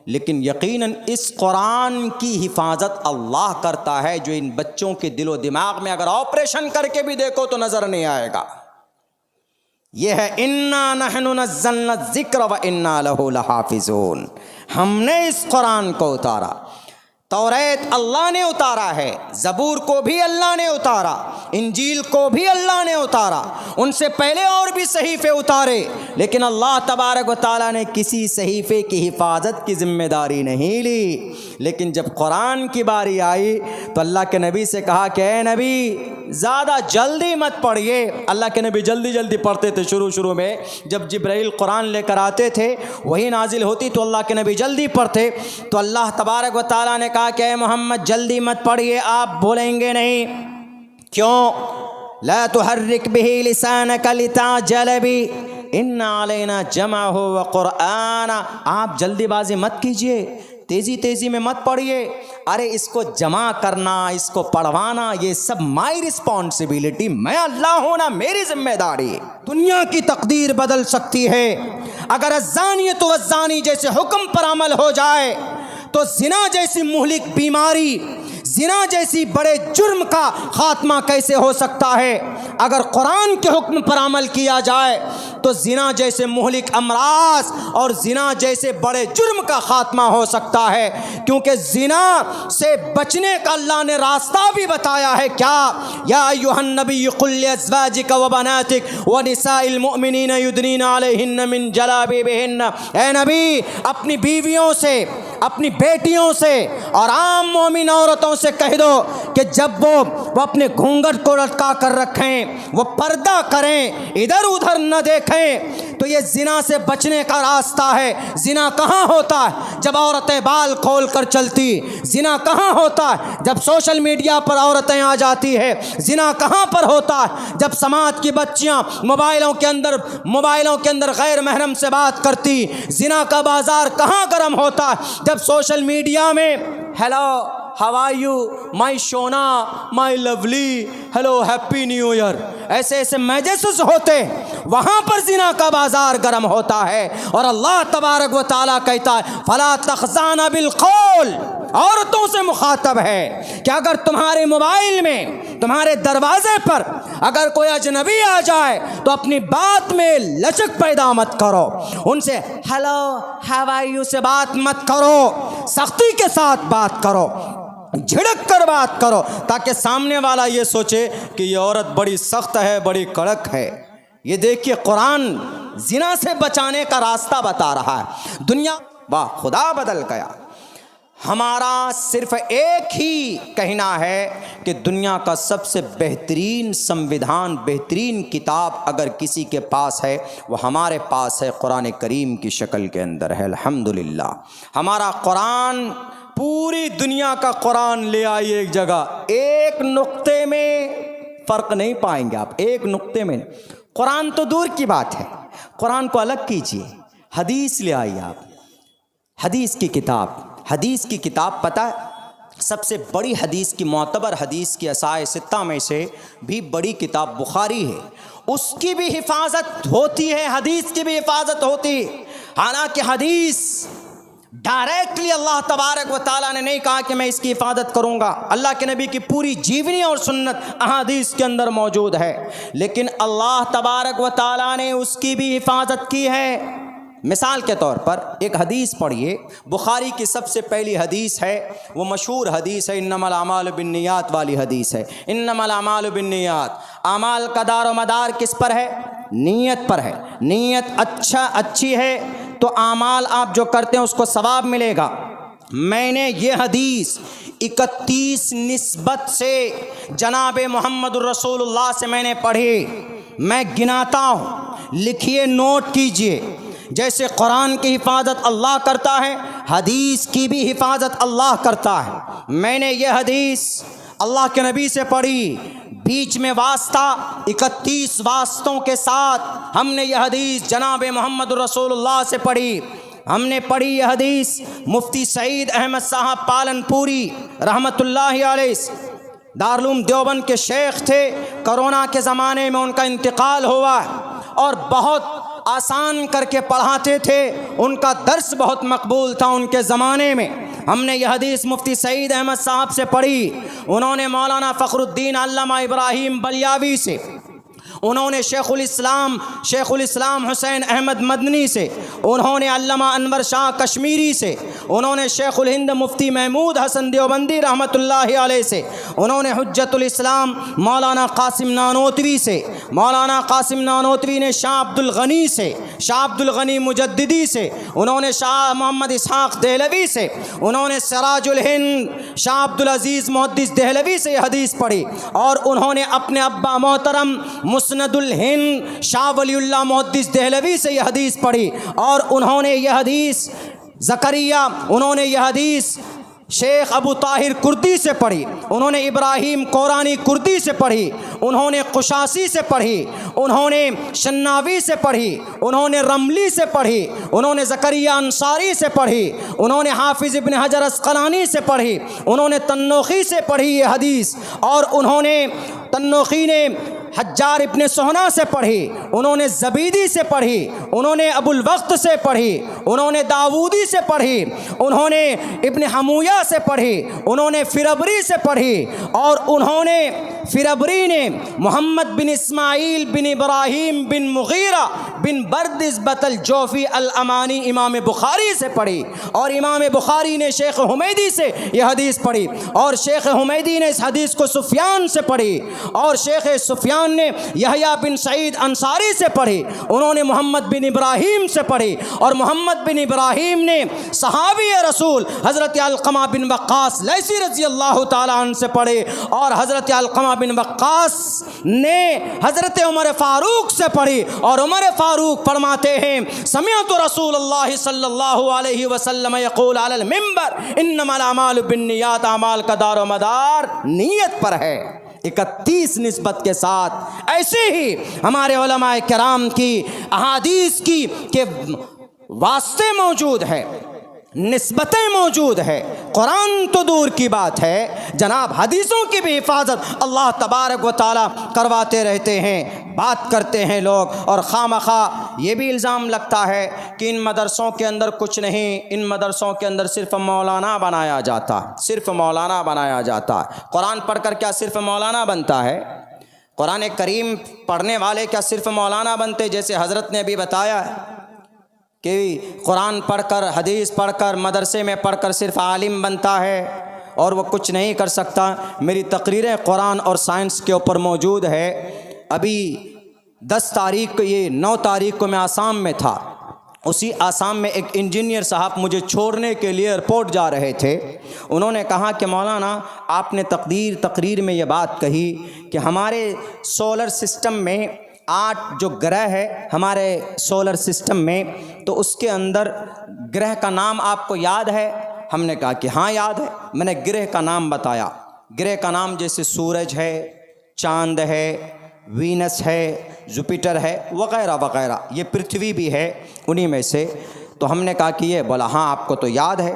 लेकिन यकीनन इस कुरान की हिफाजत अल्लाह करता है, जो इन बच्चों के दिलो दिमाग में अगर ऑपरेशन करके भी देखो तो नज़र नहीं आएगा। यह है इन्ना नहनु नज़्ज़लना ज़िक्र व इन्ना लहु लहाफ़िज़ून, हमने इस कुरान को उतारा। तौरात अल्लाह ने उतारा है, ज़बूर को भी अल्लाह ने उतारा, इंजील को भी अल्लाह ने उतारा, उनसे पहले और भी सहीफ़े उतारे, लेकिन अल्लाह तबारक व तआला ने किसी सहीफ़े की हिफाजत की ज़िम्मेदारी नहीं ली। लेकिन जब कुरान की बारी आई तो अल्लाह के नबी से कहा कि ए नबी ज़्यादा जल्दी मत पढ़िए। अल्लाह के नबी जल्दी जल्दी पढ़ते थे। शुरू में जब जिब्राइल कुरान लेकर आते थे, वही नाजिल होती तो अल्लाह के नबी जल्दी पढ़ते। तो अल्लाह तबारक व तआला ने कहा कि मोहम्मद जल्दी मत पढ़िए, आप भूलेंगे नहीं। क्यों? ला तुहर्रिक बिही लिसानक लिताजल बी इन्ना अलैना जमाअहु व कुरआना। आप जल्दीबाजी मत कीजिए, तेज़ी में मत पढ़िए। अरे इसको जमा करना, इसको पढ़वाना, ये सब माई रिस्पॉन्सिबिलिटी, मैं अल्लाह हूँ ना, मेरी जिम्मेदारी। दुनिया की तकदीर बदल सकती है। अगर अज़्ज़ानियतु वज़्ज़ानी जैसे हुक्म पर अमल हो जाए तो जिना जैसी मुहलिक बीमारी, जिना जैसी बड़े जुर्म का खात्मा कैसे हो सकता है? अगर कुरान के हुक्म पर अमल किया जाए तो जिना जैसे मुहलिक अमराज और जिना जैसे बड़े जुर्म का खात्मा हो सकता है। क्योंकि जिना से बचने का अल्लाह ने रास्ता भी बताया है। क्या? या अय्युहन नबी कुल लिअज़वाजिक व बनातिक व निसाइल मुमिनीन युदनीना अलैहिन्न मिन जलाबिबिहिन्न। ए नबी, अपनी बीवियों से, अपनी बेटियों से और आम मोमिन औरतों से कह दो कि जब वो अपने घूंघट को लटका कर रखें, वो पर्दा करें, इधर उधर न देखें। तो ये जिना से बचने का रास्ता है। जिना कहाँ होता है? जब औरतें बाल खोल कर चलती। जिना कहाँ होता है? जब सोशल मीडिया पर औरतें आ जाती है। जिना कहाँ पर होता है? जब समाज की बच्चियाँ मोबाइलों के अंदर गैर महरम से बात करती। जिना का बाजार कहाँ गर्म होता है? जब सोशल मीडिया में hello how are you my sona my lovely, hello happy new year, ऐसे मैसेजेस होते, वहाँ पर जिना का बाजार गर्म होता है। और अल्लाह तबारक व तआला कहता है फला तख़ज़ाना बिल क़ौल, औरतों से मुखातब है कि अगर तुम्हारे मोबाइल में, तुम्हारे दरवाजे पर अगर कोई अजनबी आ जाए तो अपनी बात में लचक पैदा मत करो। उनसे हेलो हाउ आर यू से बात मत करो, सख्ती के साथ बात करो, झिड़क कर बात करो, ताकि सामने वाला ये सोचे कि ये औरत बड़ी सख्त है, बड़ी कड़क है। ये देखिए कुरान जिना से बचाने का रास्ता बता रहा है। दुनिया, वाह खुदा बदल गया। हमारा सिर्फ एक ही कहना है कि दुनिया का सबसे बेहतरीन संविधान, बेहतरीन किताब अगर किसी के पास है, वो हमारे पास है, कुरान करीम की शक्ल के अंदर है। अल्हम्दुलिल्लाह हमारा कुरान, पूरी दुनिया का कुरान ले आइए एक जगह, एक नुक्ते में फ़र्क नहीं पाएंगे आप, एक नुक्ते में। कुरान तो दूर की बात है, कुरान को अलग कीजिए, हदीस ले आइए आप, हदीस की किताब। हदीस की किताब पता है, सबसे बड़ी हदीस की, मोतबर हदीस की असाए सित्ता में से भी बड़ी किताब बुखारी है। उसकी भी हिफाजत होती है, हदीस की भी हिफाजत होती है। हालांकि हदीस डायरेक्टली अल्लाह तबारक व तआला ने नहीं कहा कि मैं इसकी हिफाजत करूँगा। अल्लाह के नबी की पूरी जीवनी और सुन्नत अहादीस के अंदर मौजूद है, लेकिन अल्लाह तबारक व तआला ने उसकी भी हिफाजत की है। मिसाल के तौर पर एक हदीस पढ़िए, बुखारी की सबसे पहली हदीस है, वो मशहूर हदीस है, इन्नमल आमालु बिन्नियात वाली हदीस है। इन्नमल आमालु बिन्नियात, आमाल का दारो मदार किस पर है? नीयत पर है। नीयत अच्छी है तो आमाल आप जो करते हैं उसको सवाब मिलेगा। मैंने ये हदीस 31 निस्बत से जनाब मोहम्मद रसूलुल्लाह से मैंने पढ़ी। मैं गिनाता हूँ, लिखिए, नोट कीजिए। जैसे कुरान की हिफाजत अल्लाह करता है, हदीस की भी हिफाजत अल्लाह करता है। मैंने ये हदीस अल्लाह के नबी से पढ़ी, बीच में वास्ता 31 वास्तों के साथ हमने यह हदीस जनाब मोहम्मद रसूलुल्लाह से पढ़ी। हमने पढ़ी यह हदीस मुफ्ती सईद अहमद साहब पालनपुरी रहमतुल्लाहि अलैह, दारुल देवबंद के शेख थे। कोरोना के ज़माने में उनका इंतकाल हुआ और बहुत आसान करके पढ़ाते थे, उनका दर्स बहुत मकबूल था उनके ज़माने में। हमने यह हदीस मुफ्ती सईद अहमद साहब से पढ़ी। उन्होंने मौलाना फ़खरुद्दीन अल्लामा इब्राहिम बलियावी से, उन्होंने शेखुल इस्लाम हुसैन अहमद मदनी से, उन्होंने अल्लामा अनवर शाह कश्मीरी से, उन्होंने शेखुल हिंद मुफ्ती महमूद हसन देवबंदी रहमतुल्लाहि अलैह से, उन्होंने हुज्जतुल इस्लाम मौलाना कासिम नानोतवी से, मौलाना कासिम नानोतवी ने शाह अब्दुल गनी से, शाह अब्दुल गनी मुजद्दिदी से, उन्होंने शाह मोहम्मद इसहाक़ देहलवी से, उन्होंने सिराजुल हिंद शाह अब्दुल अजीज़ मुहद्दिस देहलवी से हदीस पढ़ी, और उन्होंने अपने अब्बा मोहतरम मुस्नदुल हिंद शाह वलीउल्लाह मुहद्दिस देहलवी से यह हदीस पढ़ी, और उन्होंने यह हदीस ज़करिया, उन्होंने यह हदीस शेख अबू ताहिर कुर्दी से पढ़ी, उन्होंने इब्राहिम कोरानी कुर्दी से पढ़ी, उन्होंने कुशासी से पढ़ी, उन्होंने शन्नावी से पढ़ी, उन्होंने रमली से पढ़ी, उन्होंने ज़करिया अंसारी से पढ़ी, उन्होंने हाफिज़ इब्न हजर अस्क़लानी से पढ़ी, उन्होंने तन्नोखी से पढ़ी ये हदीस, और उन्होंने तन्नोखी ने हज्जार इब्न सोहना से पढ़ी, उन्होंने ज़बीदी से पढ़ी, उन्होंने अबुल वक्त से पढ़ी, उन्होंने दाऊदी से पढ़ी, उन्होंने इब्न हमूया से पढ़ी, उन्होंने फिरबरी से पढ़ी, और उन्होंने फिरबरी ने मोहम्मद बिन इस्माइल बिन इब्राहिम बिन मुगीरा बिन बर्दिस बतल जोफ़ी अल अमानी इमाम बुखारी से पढ़ी, और इमाम बुखारी ने शेख हुमैदी से यह हदीस पढ़ी, और शेख हुमैदी ने इस हदीस को सुफियान से पढ़ी, और शेख सुफियान ने यहया बिन सईद अंसारी से पढ़ी, उन्होंने मोहम्मद बिन इब्राहिम से पढ़ी, और मोहम्मद बिन इब्राहिम ने सहाबी रसूल हज़रत अलक़मा बिन वक्कास लैसी रज़ी अल्लाह ताला अन्हु से पढ़े, और हज़रत अलक़मा बिन वक्कास ने हज़रत उमर फ़ारूक से पढ़ी, और उमर फ़ारूक फरमाते हैं समिअतु रसूलुल्लाह सल्लल्लाहु अलैहि वसल्लम यक़ूल अलल मिंबर इन्नमल अमालु बिन्नियात, अमाल का दारो मदार नीयत पर है। 31 निस्बत के साथ ऐसे ही हमारे उलमाए किराम की अहादीस की के वास्ते मौजूद है, निस्बतें मौजूद है। कुरान तो दूर की बात है, जनाब हदीसों की भी हिफाजत अल्लाह तबारक व तआला करवाते रहते हैं। बात करते हैं लोग, और खामखा ये भी इल्ज़ाम लगता है कि इन मदरसों के अंदर कुछ नहीं, इन मदरसों के अंदर सिर्फ मौलाना बनाया जाता, सिर्फ मौलाना बनाया जाता। कुरान पढ़कर क्या सिर्फ मौलाना बनता है? कुरान करीम पढ़ने वाले क्या सिर्फ मौलाना बनते? जैसे हज़रत ने अभी बताया कि कुरान पढ़कर, हदीस पढ़कर, मदरसे में पढ़कर सिर्फ आलिम बनता है और वो कुछ नहीं कर सकता। मेरी तकरीरें कुरान और साइंस के ऊपर मौजूद है। अभी 10 तारीख को, ये 9 तारीख को मैं आसाम में था। उसी आसाम में एक इंजीनियर साहब मुझे छोड़ने के लिए एयरपोर्ट जा रहे थे। उन्होंने कहा कि मौलाना आपने तकरीर में ये बात कही कि हमारे सोलर सिस्टम में 8 जो ग्रह है हमारे सोलर सिस्टम में, तो उसके अंदर ग्रह का नाम आपको याद है? हमने कहा कि हाँ याद है। मैंने ग्रह का नाम बताया। ग्रह का नाम जैसे सूरज है, चांद है, वीनस है, जुपिटर है, वगैरह वगैरह। ये पृथ्वी भी है उन्हीं में से। तो हमने कहा कि ये, बोला हाँ आपको तो याद है।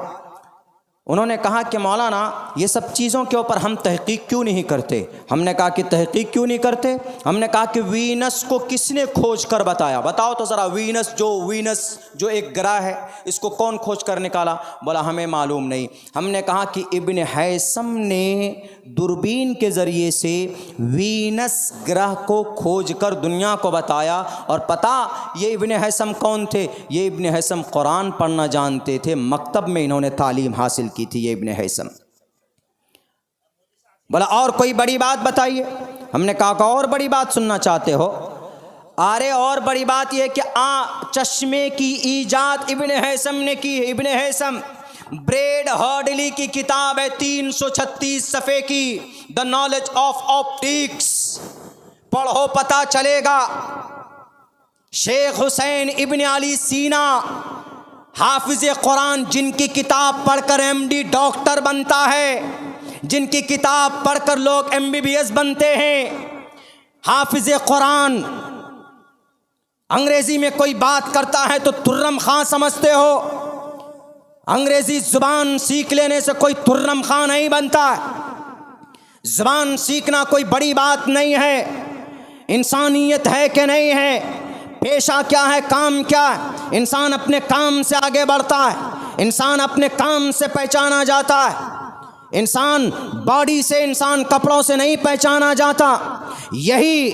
उन्होंने कहा कि मौलाना ये सब चीज़ों के ऊपर हम तहकीक क्यों नहीं करते? हमने कहा कि तहकीक क्यों नहीं करते? हमने कहा कि वीनस को किसने खोज कर बताया? बताओ तो ज़रा, वीनस जो एक ग्रह है, इसको कौन खोज कर निकाला? बोला हमें मालूम नहीं। हमने कहा कि इब्न हैसम ने दूरबीन के ज़रिए से वीनस ग्रह को खोज कर दुनिया को बताया। और पता ये इब्न हैसम कौन थे? ये इब्न हैसम कुरान पढ़ना जानते थे, मकतब में इन्होंने तालीम हासिल की थी, ये इब्न हैसम। बोला और कोई बड़ी बात बताइए। हमने कहा और बड़ी बात सुनना चाहते हो? अरे और बड़ी बात यह कि चश्मे की ईजाद इब्न हैसम ने की है। इब्न हैसम, ब्रेड हर्डली की किताब है 336 सफ़े की, द नॉलेज ऑफ ऑप्टिक्स, पढ़ो पता चलेगा। शेख हुसैन इब्न अली सीना, हाफिज़ कुरान, जिनकी किताब पढ़कर MD डॉक्टर बनता है, जिनकी किताब पढ़कर लोग MBBS बनते हैं। हाफिज़ कुरान, अंग्रेज़ी में कोई बात करता है तो तुर्रम खां समझते हो। अंग्रेज़ी ज़ुबान सीख लेने से कोई तुर्रम खां नहीं बनता। ज़ुबान सीखना कोई बड़ी बात नहीं है। इंसानियत है कि नहीं है, पेशा क्या है, काम क्या है, इंसान अपने काम से आगे बढ़ता है, इंसान अपने काम से पहचाना जाता है। इंसान बॉडी से, इंसान कपड़ों से नहीं पहचाना जाता। यही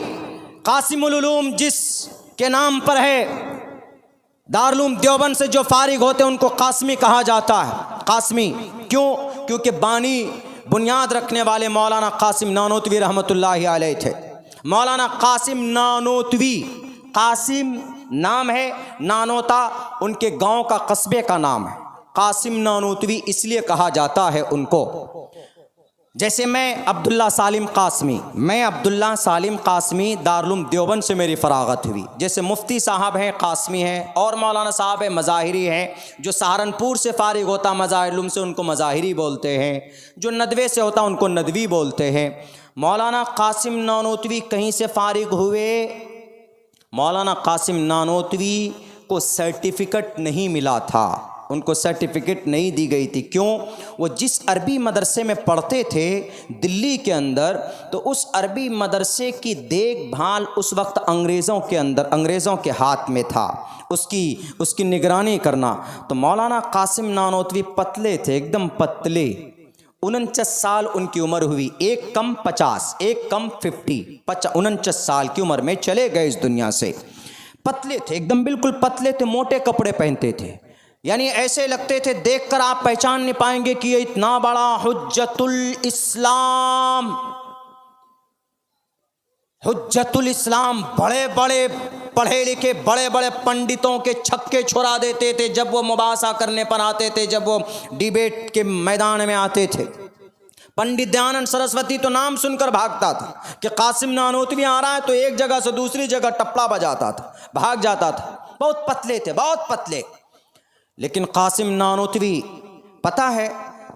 कासिमुल उलूम जिस के नाम पर है, दारुल उलूम देवबंद से जो फारिग होते हैं उनको कासमी कहा जाता है। कासमी क्यों? क्योंकि बानी बुनियाद रखने वाले मौलाना कासिम नानोतवी रहमतुल्लाहि अलैह थे। मौलाना कासिम नानोतवी, कासिम नाम है, नानोता उनके गांव का, कस्बे का नाम है। कासिम नानोतवी इसलिए कहा जाता है उनको। जैसे मैं अब्दुल्ला सालिम कासमी, मैं अब्दुल्ला सालिम कासमी दारुल उलूम देवबंद से मेरी फरागत हुई। जैसे मुफ्ती साहब हैं कासमी हैं, और मौलाना साहब हैं मज़ाहिरी हैं। जो सहारनपुर से फारिग होता मज़ाहिरुल उलूम से उनको मज़ाहिरी बोलते हैं, जो नदवे से होता उनको नदवी बोलते हैं। मौलाना कासिम नानोतवी कहीं से फारिग हुए? मौलाना कासिम नानोतवी को सर्टिफिकेट नहीं मिला था, उनको सर्टिफिकेट नहीं दी गई थी। क्यों? वो जिस अरबी मदरसे में पढ़ते थे दिल्ली के अंदर, तो उस अरबी मदरसे की देखभाल उस वक्त अंग्रेज़ों के हाथ में था, उसकी निगरानी करना। तो मौलाना कासिम नानोतवी पतले थे, एकदम पतले। 49 साल उनकी उम्र हुई, एक कम 50, एक कम 50, 49 साल की उम्र में चले गए इस दुनिया से। पतले थे, एकदम बिल्कुल पतले थे, मोटे कपड़े पहनते थे, यानी ऐसे लगते थे देखकर आप पहचान नहीं पाएंगे कि ये इतना बड़ा हुज्जतुल इस्लाम, हुज्जतुल इस्लाम। बड़े बड़े पढ़े लिखे बड़े बड़े पंडितों के छक्के छुड़ा देते थे जब वो मुबासा करने पर आते थे, जब वो डिबेट के मैदान में आते थे। पंडित दयानंद सरस्वती तो नाम सुनकर भागता था कि कासिम नानोतवी आ रहा है, तो एक जगह से दूसरी जगह टपला बजाता था, भाग जाता था। बहुत पतले थे, बहुत पतले। लेकिन कासिम नानोतवी, पता है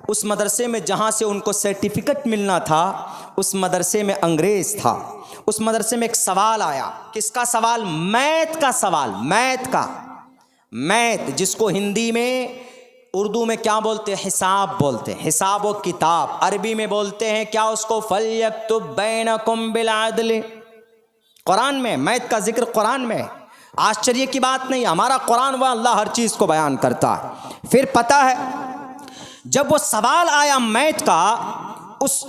उस मदरसे में जहाँ से उनको सर्टिफिकेट मिलना था, उस मदरसे में अंग्रेज़ था। उस मदरसे में एक सवाल आया। किसका सवाल? मैथ का सवाल, मैथ का। मैथ जिसको हिंदी में, उर्दू में क्या बोलते हैं? हिसाब बोलते हैं, हिसाब व किताब। अरबी में बोलते हैं क्या उसको? फल्यक्तुब बैनकुम बिल अदल। कुरान में मैथ का जिक्र कुरान में है। आश्चर्य की बात नहीं, हमारा कुरान व अल्लाह हर चीज़ को बयान करता है। फिर पता है जब वो सवाल आया मैथ का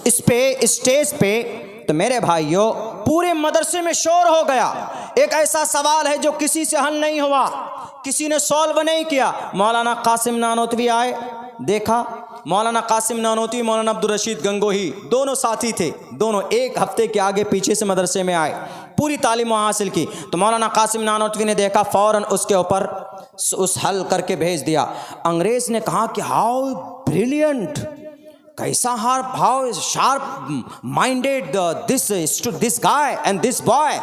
इस पे स्टेज पे, तो मेरे भाइयों पूरे मदरसे में शोर हो गया। एक ऐसा सवाल है जो किसी से हल नहीं हुआ, किसी ने सॉल्व नहीं किया। मौलाना कासिम नानोतवी आए, देखा। मौलाना कासिम नानोतवी, मौलाना अब्दुल रशीद गंगोही दोनों साथी थे, दोनों एक हफ्ते के आगे पीछे से मदरसे में आए, पूरी तालीम हासिल की। तो मौलाना कासिम नानोतवी ने देखा, फ़ौरन उसके ऊपर उस हल करके भेज दिया। अंग्रेज़ ने कहा कि हाउ ब्रिलियंट, कैसा how sharp minded this guy and this boy.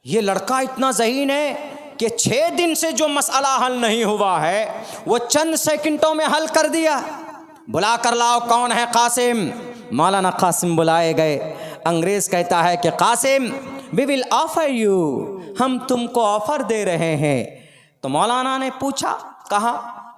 ये लड़का इतना ज़हीन है कि 6 दिन से जो मसला हल नहीं हुआ है वो चंद सेकंडों में हल कर दिया। बुला कर लाओ, कौन है कासिम? मौलाना कासिम बुलाए गए। अंग्रेज़ कहता है कि Qasim, we will offer you, हम तुमको ऑफर दे रहे हैं। तो मौलाना ने पूछा, कहा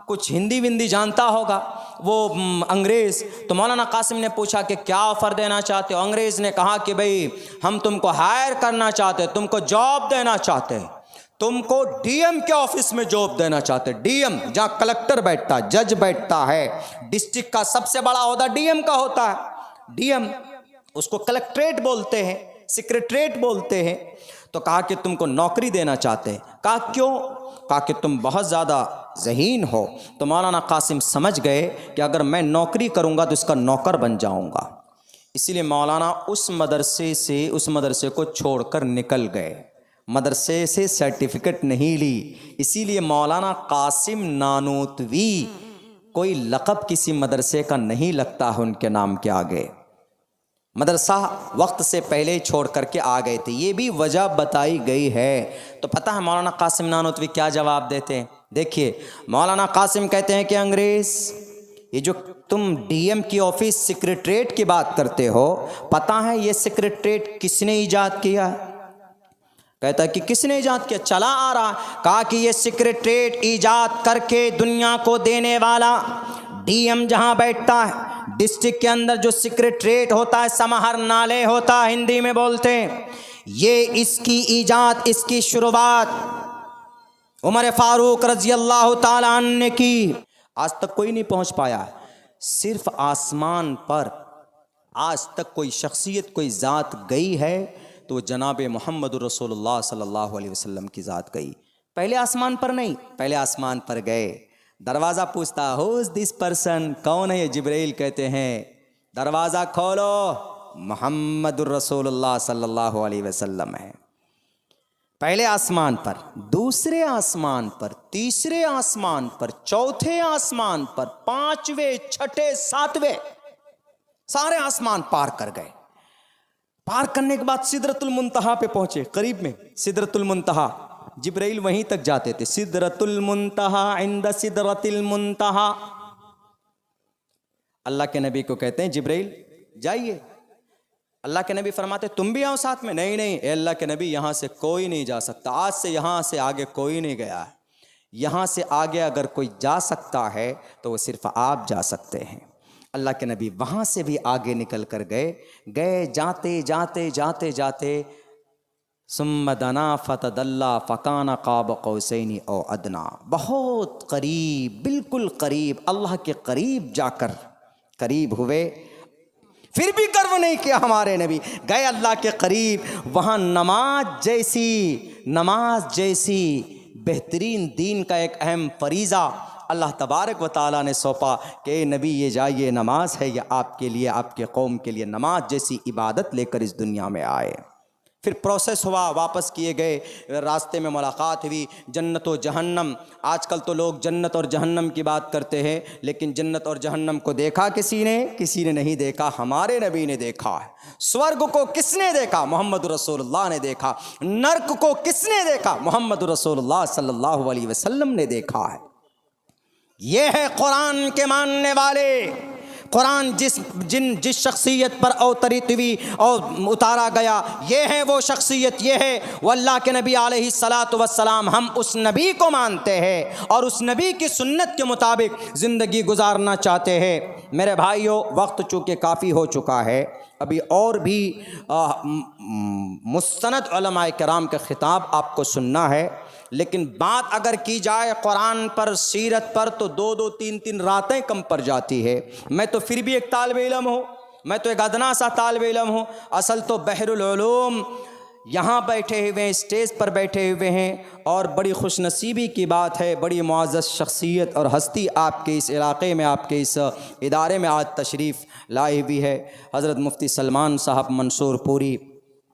कुछ हिंदी विंदी जानता होगा वो अंग्रेज़। तो मौलाना कासिम ने पूछा कि क्या ऑफ़र देना चाहते हो? अंग्रेज़ ने कहा कि भाई हम तुमको हायर करना चाहते, तुमको जॉब देना चाहते, तुमको डीएम के ऑफिस में जॉब देना चाहते। डीएम जहाँ कलेक्टर बैठता है, जज बैठता है, डिस्ट्रिक्ट का सबसे बड़ा ओहदा डीएम का होता है। डीएम उसको कलेक्ट्रेट बोलते हैं, सेक्रेटरेट बोलते हैं। तो कहा कि तुमको नौकरी देना चाहते हैं। कहा क्यों? कहा कि तुम बहुत ज़्यादा ज़हीन हो। तो मौलाना कासिम समझ गए कि अगर मैं नौकरी करूँगा तो इसका नौकर बन जाऊँगा। इसीलिए मौलाना उस मदरसे को छोड़कर निकल गए। मदरसे से सर्टिफिकेट नहीं ली। इसीलिए मौलाना कासिम नानोतवी कोई लक़ब किसी मदरसे का नहीं लगता है उनके नाम के आगे। मदरसा वक्त से पहले ही छोड़ करके आ गए थे, ये भी वजह बताई गई है। तो पता है मौलाना कासिम नानोतवी क्या जवाब देते हैं? देखिए, मौलाना कासिम कहते हैं कि अंग्रेज़, ये जो तुम डीएम की ऑफिस सेक्रेटरेट की बात करते हो, पता है ये सेक्रेटरेट किसने ईजाद किया? कहता है कि किसने ईजाद किया? चला आ रहा। कहा कि ये सेक्रेटरेट ईजाद करके दुनिया को देने वाला डीएम जहाँ बैठता है, डिस्ट्रिक्ट के अंदर जो सेक्रेटरेट होता है, समाहरणालय होता है हिंदी में बोलते हैं, ये इसकी ईजाद, इसकी शुरुआत उमर फारूक रजी अल्लाह ताला अन्हु ने की। आज तक कोई नहीं पहुँच पाया। सिर्फ आसमान पर आज तक कोई शख्सियत, कोई ज़ात गई है तो जनाब मोहम्मद रसूलुल्लाह सल्लल्लाहु अलैहि वसल्लम की ज़ात गई। पहले आसमान पर नहीं, पहले आसमान पर गए। दरवाज़ा पूछता हु इज़ दिस पर्सन, कौन है ये? जिब्राइल कहते हैं दरवाज़ा खोलो, मोहम्मद रसूलुल्लाह सल्लल्लाहु अलैहि वसल्लम है। पहले आसमान पर, दूसरे आसमान पर, तीसरे आसमान पर, चौथे आसमान पर, पांचवें, छठे, सातवें, सारे आसमान पार कर गए। पार करने के बाद सिदरतुल मुंतहा पे पहुंचे। करीब में सिदरतुल मुंतहा, जिब्राइल वहीं तक जाते थे। सिदरतुल मुंतहा इंद सिदरतिल मुंतहा। अल्लाह के नबी को कहते हैं जिब्राइल जाइए। अल्लाह के नबी फरमाते तुम भी आओ साथ में। नहीं नहीं, अल्लाह के नबी यहाँ से कोई नहीं जा सकता, आज से यहाँ से आगे कोई नहीं गया है। यहाँ से आगे अगर कोई जा सकता है तो वो सिर्फ आप जा सकते हैं। अल्लाह के नबी वहाँ से भी आगे निकल कर गए जाते जाते जाते जाते सुम्मा दना फतदल्ला फ़काना क़ाब क़ौसैनी औ अदना, बहुत करीब, बिल्कुल करीब, अल्लाह के करीब जाकर करीब हुए। फिर भी गर्व नहीं किया हमारे नबी, गए अल्लाह के करीब। वहाँ नमाज जैसी बेहतरीन दीन का एक अहम फरीज़ा अल्लाह तबारक व तआला ने सौंपा कि नबी ये जाइए, नमाज है ये आपके लिए, आपके कौम के लिए, नमाज जैसी इबादत लेकर इस दुनिया में आए। फिर प्रोसेस हुआ, वापस किए गए, रास्ते में मुलाकात हुई, जन्नत और जहन्नम। आजकल तो लोग जन्नत और जहन्नम की बात करते हैं, लेकिन जन्नत और जहन्नम को देखा किसी ने नहीं देखा। हमारे नबी ने देखा है। स्वर्ग को किसने देखा? मोहम्मद रसूलुल्लाह ने देखा। नर्क को किसने देखा? मोहम्मद रसूलुल्लाह सल्लल्लाहु अलैहि वसल्लम ने देखा है। ये है कुरान के मानने वाले। कुरान जिस शख्सियत पर अवतरित हुई और उतारा गया, ये है वो शख्सियत, ये है वो अल्लाह के नबी अलैहिस्सलातु वस्सलाम। हम उस नबी को मानते हैं और उस नबी की सुन्नत के मुताबिक ज़िंदगी गुजारना चाहते हैं। मेरे भाइयों, वक्त चूँकि काफ़ी हो चुका है, अभी और भी मुस्तनद उलमाए किराम के ख़िताब आपको सुनना है, लेकिन बात अगर की जाए कुरान पर, सीरत पर, तो 2-2, 3-3 रातें कम पड़ जाती है। मैं तो फिर भी एक तालिबे इल्म हूँ, मैं तो एक अदना सा तालिबे इल्म हूँ। असल तो बहरुल उलूम यहाँ बैठे हुए हैं, स्टेज पर बैठे हुए हैं, और बड़ी खुशनसीबी की बात है, बड़ी मुअज़्ज़ज़ शख्सियत और हस्ती आपके इस इलाक़े में, आपके इस इदारे में आज तशरीफ़ लाई हुई है। हज़रत मुफ्ती सलमान साहब मंसूर पूरी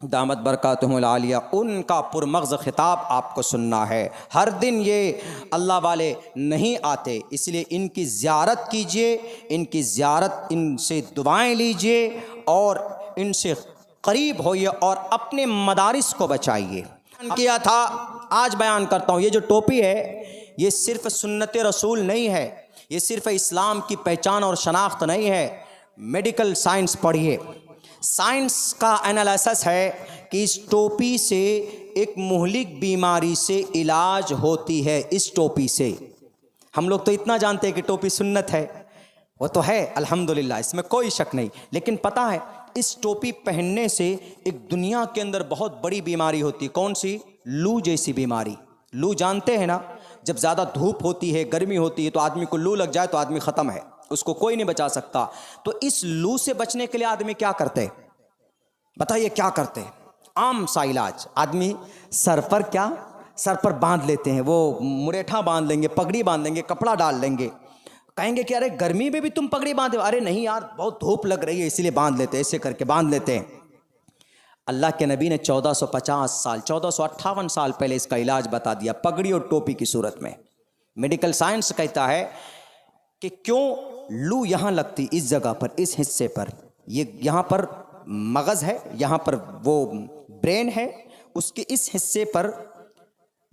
दामत बरकातुहुल आलिया, उनका पुरमग़्ज़ ख़िताब आपको सुनना है। हर दिन ये अल्लाह वाले नहीं आते, इसलिए इनकी ज़ियारत कीजिए, इनसे दुआएं लीजिए और इनसे करीब होइए और अपने मदारिस को बचाइए। किया था, आज बयान करता हूँ। ये जो टोपी है, ये सिर्फ़ सुन्नत रसूल नहीं है, ये सिर्फ़ इस्लाम की पहचान और शनाख्त नहीं है। मेडिकल साइंस पढ़िए, साइंस का एनालिसिस है कि इस टोपी से एक मुहलिक बीमारी से इलाज होती है। इस टोपी से हम लोग तो इतना जानते हैं कि टोपी सुन्नत है, वो तो है अल्हम्दुलिल्लाह, इसमें कोई शक नहीं, लेकिन पता है इस टोपी पहनने से एक दुनिया के अंदर बहुत बड़ी बीमारी होती है। कौन सी? लू जैसी बीमारी। लू जानते हैं ना, जब ज़्यादा धूप होती है, गर्मी होती है, तो आदमी को लू लग जाए तो आदमी ख़त्म है, उसको कोई नहीं बचा सकता। तो इस लू से बचने के लिए आदमी क्या करते? बताइए क्या करते? आम सा इलाज, आदमी सर पर बांध लेते हैं, वो मुरेठा बांध लेंगे, पगड़ी बांध लेंगे, कपड़ा डाल लेंगे। कहेंगे कि अरे गर्मी में भी तुम पगड़ी बांधे? अरे नहीं यार, बहुत धूप लग रही है इसलिए बांध लेते हैं, ऐसे करके बांध लेते हैं। अल्लाह के नबी ने 1458 साल पहले इसका इलाज बता दिया, पगड़ी और टोपी की सूरत में। मेडिकल साइंस कहता है कि क्यों लू यहाँ लगती, इस जगह पर, इस हिस्से पर, ये यहाँ पर मगज़ है, यहाँ पर वो ब्रेन है, उसके इस हिस्से पर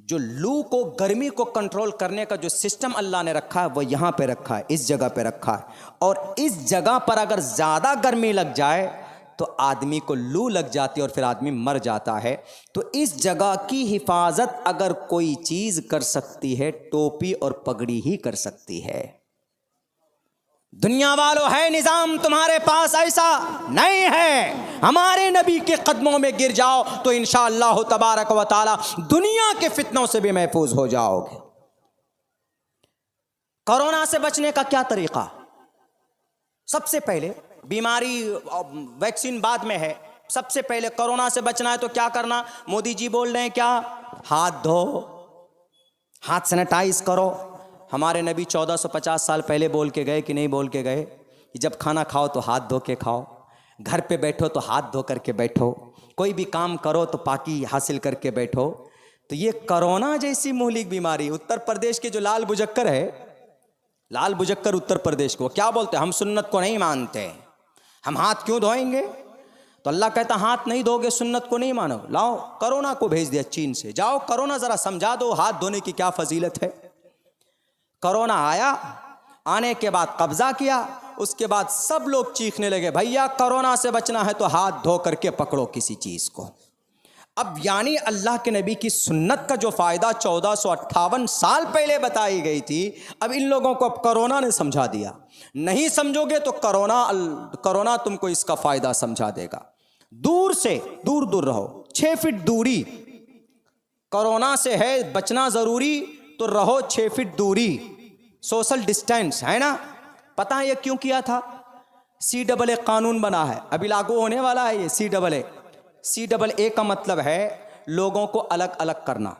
जो लू को, गर्मी को कंट्रोल करने का जो सिस्टम अल्लाह ने रखा है, वो यहाँ पे रखा है, इस जगह पे रखा है। और इस जगह पर अगर ज़्यादा गर्मी लग जाए तो आदमी को लू लग जाती है और फिर आदमी मर जाता है। तो इस जगह की हिफाजत अगर कोई चीज़ कर सकती है, टोपी और पगड़ी ही कर सकती है। दुनिया वालों, है निज़ाम तुम्हारे पास, ऐसा नहीं है। हमारे नबी के कदमों में गिर जाओ तो इंशाअल्लाह तबारक व तआला दुनिया के फितनों से भी महफूज हो जाओगे। कोरोना से बचने का क्या तरीका? सबसे पहले, बीमारी वैक्सीन बाद में है, सबसे पहले कोरोना से बचना है तो क्या करना? मोदी जी बोल रहे हैं क्या? हाथ धो, हाथ सैनिटाइज करो। हमारे नबी 1450 साल पहले बोल के गए कि नहीं बोल के गए कि जब खाना खाओ तो हाथ धो के खाओ, घर पे बैठो तो हाथ धो करके बैठो, कोई भी काम करो तो पाकी हासिल करके बैठो। तो ये कोरोना जैसी मुहलिक बीमारी, उत्तर प्रदेश के जो लाल बुजक्कर है, लाल बुजक्कर उत्तर प्रदेश को क्या बोलते हैं? हम सुन्नत को नहीं मानते, हम हाथ क्यों धोएंगे? तो अल्लाह कहता हाथ नहीं धोगे, सुन्नत को नहीं मानो, लाओ कोरोना को भेज दिया चीन से, जाओ कोरोना जरा समझा दो हाथ धोने की क्या फजीलत है। कोरोना आया, आने के बाद कब्जा किया, उसके बाद सब लोग चीखने लगे भैया कोरोना से बचना है तो हाथ धो करके पकड़ो किसी चीज को। अब यानी अल्लाह के नबी की सुन्नत का जो फायदा 1458 साल पहले बताई गई थी, अब इन लोगों को अब कोरोना ने समझा दिया। नहीं समझोगे तो कोरोना तुमको इसका फायदा समझा देगा। दूर से दूर दूर रहो, 6 फीट दूरी, कोरोना से है बचना जरूरी तो रहो 6 फीट दूरी, सोशल डिस्टेंस, है ना? पता है ये क्यों किया था? CAA कानून बना है, अभी लागू होने वाला है ये CAA का मतलब है लोगों को अलग अलग करना,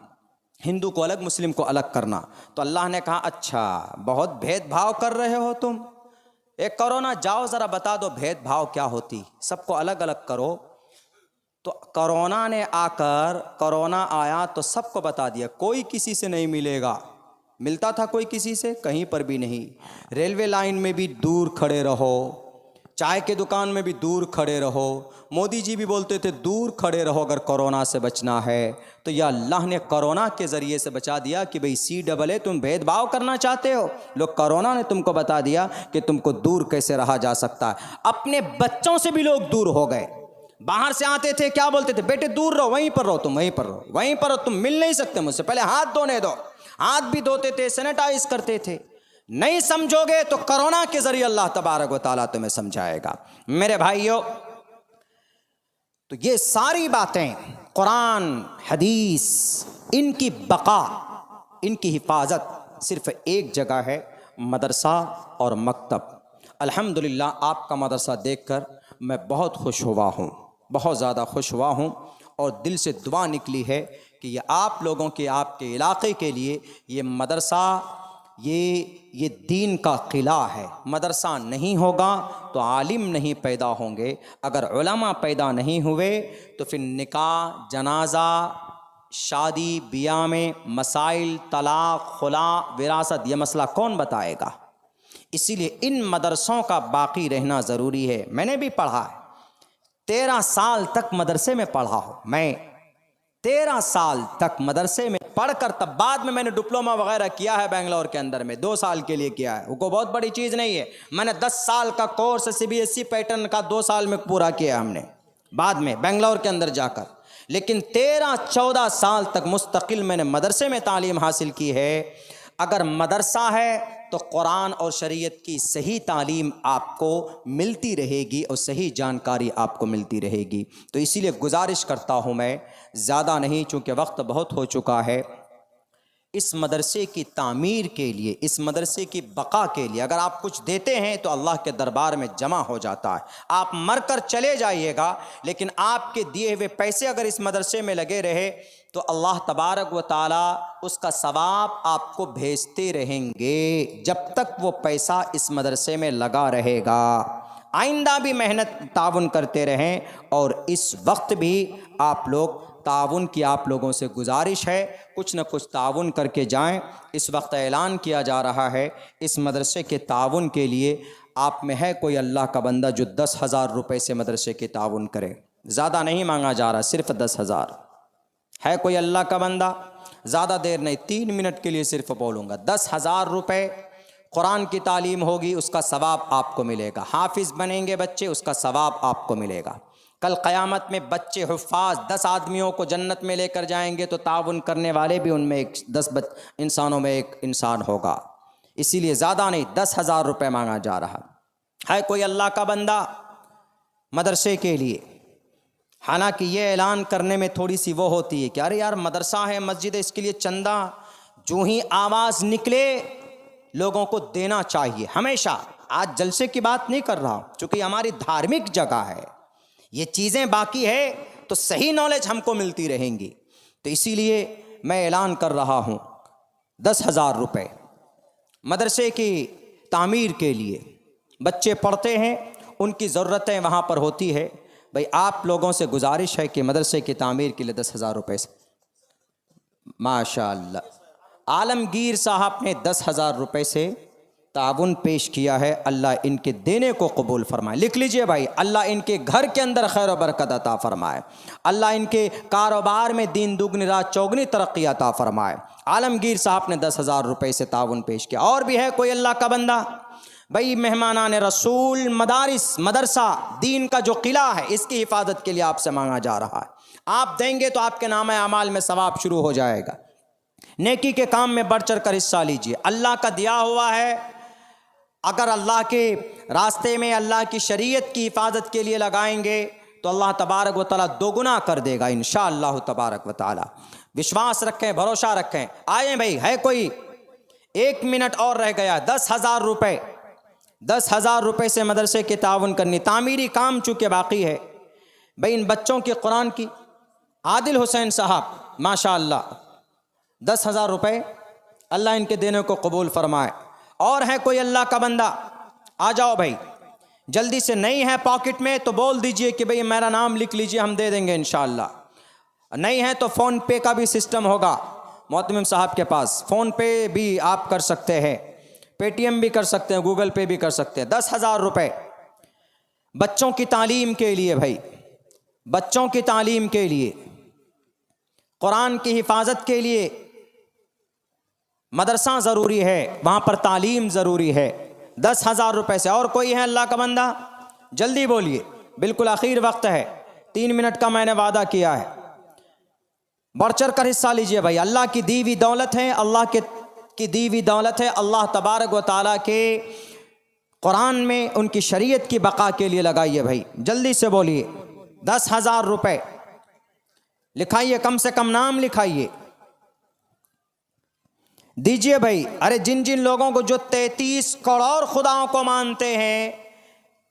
हिंदू को अलग मुस्लिम को अलग करना। तो अल्लाह ने कहा अच्छा बहुत भेदभाव कर रहे हो तुम, एक कोरोना जाओ जरा बता दो भेदभाव क्या होती, सबको अलग अलग करो। तो कोरोना ने आकर, कोरोना आया तो सबको बता दिया, कोई किसी से नहीं मिलेगा। मिलता था कोई किसी से? कहीं पर भी नहीं। रेलवे लाइन में भी दूर खड़े रहो, चाय के दुकान में भी दूर खड़े रहो। मोदी जी भी बोलते थे दूर खड़े रहो अगर कोरोना से बचना है। तो यह अल्लाह ने कोरोना के ज़रिए से बचा दिया कि भाई CAA तुम भेदभाव करना चाहते हो, लोग कोरोना ने तुमको बता दिया कि तुमको दूर कैसे रहा जा सकता है। अपने बच्चों से भी लोग दूर हो गए। बाहर से आते थे क्या बोलते थे? बेटे दूर रहो, वहीं पर रहो, तुम वहीं पर रहो, वहीं पर रहो, तुम मिल नहीं सकते मुझसे, पहले हाथ धोने दो। हाथ भी धोते थे, सैनिटाइज करते थे। नहीं समझोगे तो कोरोना के जरिए अल्लाह तबारक व तआला तुम्हें समझाएगा। मेरे भाइयों, तो ये सारी बातें कुरान हदीस, इनकी बका, इनकी हिफाजत सिर्फ एक जगह है, मदरसा और मकतब। अल्हम्दुलिल्लाह आपका मदरसा देखकर मैं बहुत खुश हुआ हूँ, बहुत ज़्यादा खुश हुआ हूँ और दिल से दुआ निकली है कि ये आप लोगों के, आपके इलाके के लिए ये मदरसा, ये दीन का किला है। मदरसा नहीं होगा तो आलिम नहीं पैदा होंगे, अगर उलमा पैदा नहीं हुए तो फिर निकाह, जनाजा, शादी बियाह में मसाइल, तलाक, खुला, विरासत, ये मसला कौन बताएगा? इसीलिए इन मदरसों का बाकी रहना ज़रूरी है। मैंने भी पढ़ा है, 13 साल तक मदरसे में पढ़ा हूँ मैं, 13 साल तक मदरसे में पढ़कर तब बाद में मैंने डिप्लोमा वगैरह किया है बेंगलोर के अंदर में, 2 साल के लिए किया है। वो बहुत बड़ी चीज़ नहीं है। मैंने 10 साल का कोर्स CBSE पैटर्न का 2 साल में पूरा किया हमने बाद में बेंगलोर के अंदर जाकर। लेकिन 13-14 साल तक मुस्तकिल मैंने मदरसे में तालीम हासिल की है। अगर मदरसा है तो कुरान और शरीयत की सही तालीम आपको मिलती रहेगी और सही जानकारी आपको मिलती रहेगी। तो इसीलिए गुजारिश करता हूँ मैं, ज़्यादा नहीं चूँकि वक्त बहुत हो चुका है, इस मदरसे की तामीर के लिए, इस मदरसे की बका के लिए अगर आप कुछ देते हैं तो अल्लाह के दरबार में जमा हो जाता है। आप मर कर चले जाइएगा लेकिन आपके दिए हुए पैसे अगर इस मदरसे में लगे रहे तो अल्लाह तबारक व ताला उसका सवाब आपको भेजते रहेंगे जब तक वो पैसा इस मदरसे में लगा रहेगा। आइंदा भी मेहनत ताउन करते रहें और इस वक्त भी आप लोग ताउन की आप लोगों से गुजारिश है, कुछ न कुछ ताउन करके जाएं। इस वक्त ऐलान किया जा रहा है इस मदरसे के ताउन के लिए, आप में है कोई अल्लाह का बंदा जो 10,000 रुपये से मदरसे के ताउन करे? ज़्यादा नहीं मांगा जा रहा, सिर्फ 10,000। है कोई अल्लाह का बंदा? ज़्यादा देर नहीं, 3 मिनट के लिए सिर्फ बोलूँगा। 10,000 रुपये, कुरान की तालीम होगी उसका सवाब आपको मिलेगा। हाफिज़ बनेंगे बच्चे, उसका सवाब आपको मिलेगा। कल क़यामत में बच्चे हुफ़ाज़ 10 आदमियों को जन्नत में लेकर जाएंगे तो ताउन करने वाले भी उनमें 10 इंसानों में एक इंसान होगा। इसीलिए ज़्यादा नहीं, 10,000 रुपये मांगा जा रहा है। कोई अल्लाह का बंदा मदरसे के लिए? हालांकि ये ऐलान करने में थोड़ी सी वो होती है कि अरे यार मदरसा है, मस्जिद है, इसके लिए चंदा जो ही आवाज़ निकले लोगों को देना चाहिए हमेशा। आज जलसे की बात नहीं कर रहा हूँ, चूँकि हमारी धार्मिक जगह है, ये चीज़ें बाकी है तो सही नॉलेज हमको मिलती रहेंगी। तो इसीलिए मैं ऐलान कर रहा हूँ 10,000 रुपये मदरसे की तामीर के लिए। बच्चे पढ़ते हैं, उनकी ज़रूरतें वहाँ पर होती है। भाई आप लोगों से गुजारिश है कि मदरसे की तामीर के लिए 10,000 रुपये से माशाअल्लाह आलमगीर साहब ने 10,000 रुपये से ताउन पेश किया है। अल्लाह इनके देने को कबूल फरमाए। लिख लीजिए भाई, अल्लाह इनके घर के अंदर खैर व बरकत अता फरमाए। अल्लाह इनके कारोबार में दिन दुगनी रात चौगनी तरक्की अता फरमाए। आलमगीर साहब ने 10,000 रुपये से ताउन पेश किया। और भी है कोई अल्लाह का बंदा? भाई मेहमानान रसूल मदारिस मदरसा दीन का जो किला है, इसकी हिफाजत के लिए आपसे मांगा जा रहा है। आप देंगे तो आपके नामे अमाल में सवाब शुरू हो जाएगा। नेकी के काम में बढ़ चढ़ कर हिस्सा लीजिए। अल्लाह का दिया हुआ है, अगर अल्लाह के रास्ते में अल्लाह की शरीयत की हिफाजत के लिए लगाएंगे तो अल्लाह तबारक व तआला दोगुना कर देगा इंशाअल्लाह तबारक व तआला। विश्वास रखें, भरोसा रखें। आए भाई, है कोई? 1 मिनट और रह गया। 10,000 रुपये, 10,000 रुपये से मदरसे की ताउन करनी। तामीरी काम चूँकि बाकी है भाई, इन बच्चों की कुरान की आदिल हुसैन साहब माशाअल्लाह 10,000 रुपये अल्लाह इनके देने को कबूल फरमाए। और है कोई अल्लाह का बंदा? आ जाओ भाई, जल्दी से। नहीं है पॉकेट में तो बोल दीजिए कि भाई मेरा नाम लिख लीजिए, हम दे देंगे इंशाअल्लाह। नहीं है तो फ़ोन पे का भी सिस्टम होगा मोहतमिम साहब के पास। फ़ोन पे भी आप कर सकते हैं, पेटीएम भी कर सकते हैं, गूगल पे भी कर सकते हैं। 10,000 रुपये बच्चों की तालीम के लिए भाई, बच्चों की तालीम के लिए, कुरान की हिफाजत के लिए मदरसा ज़रूरी है, वहाँ पर तालीम ज़रूरी है। 10,000 रुपये से। और कोई है अल्लाह का बंदा? जल्दी बोलिए, बिल्कुल आखिर वक्त है। 3 मिनट का मैंने वादा किया है। बढ़ चढ़ कर हिस्सा लीजिए भाई। अल्लाह की दी हुई दौलत है, अल्लाह की दी हुई दौलत है। अल्लाह तबारक व तआला के कुरान में उनकी शरीयत की बका के लिए लगाइए भाई। जल्दी से बोलिए। 10,000 रुपये लिखाइए, कम से कम नाम लिखाइए, दीजिए भाई। अरे जिन जिन लोगों को जो 33 करोड़ खुदाओं को मानते हैं,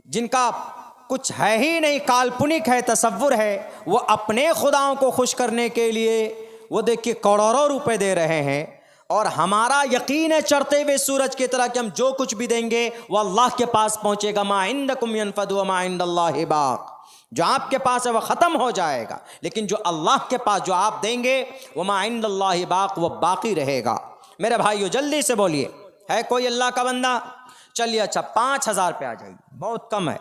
जिनका कुछ है ही नहीं, काल्पनिक है, तसव्वुर है, वो अपने खुदाओं को खुश करने के लिए वो देखिए करोड़ों रुपए दे रहे हैं। और हमारा यकीन है चढ़ते हुए सूरज की तरह कि हम जो कुछ भी देंगे वो अल्लाह के पास पहुंचेगा। मा इंदकुम यनफदु व मा इंदल्लाहि बाक़। जो आपके पास है वह ख़त्म हो जाएगा, लेकिन जो अल्लाह के पास जो आप देंगे वह मा इंदल्लाहि बाक़, वह बाकी रहेगा। मेरे भाइयों जल्दी से बोलिए, है कोई अल्लाह का बंदा? चलिए अच्छा, 5,000 पे आ जाइए, बहुत कम है,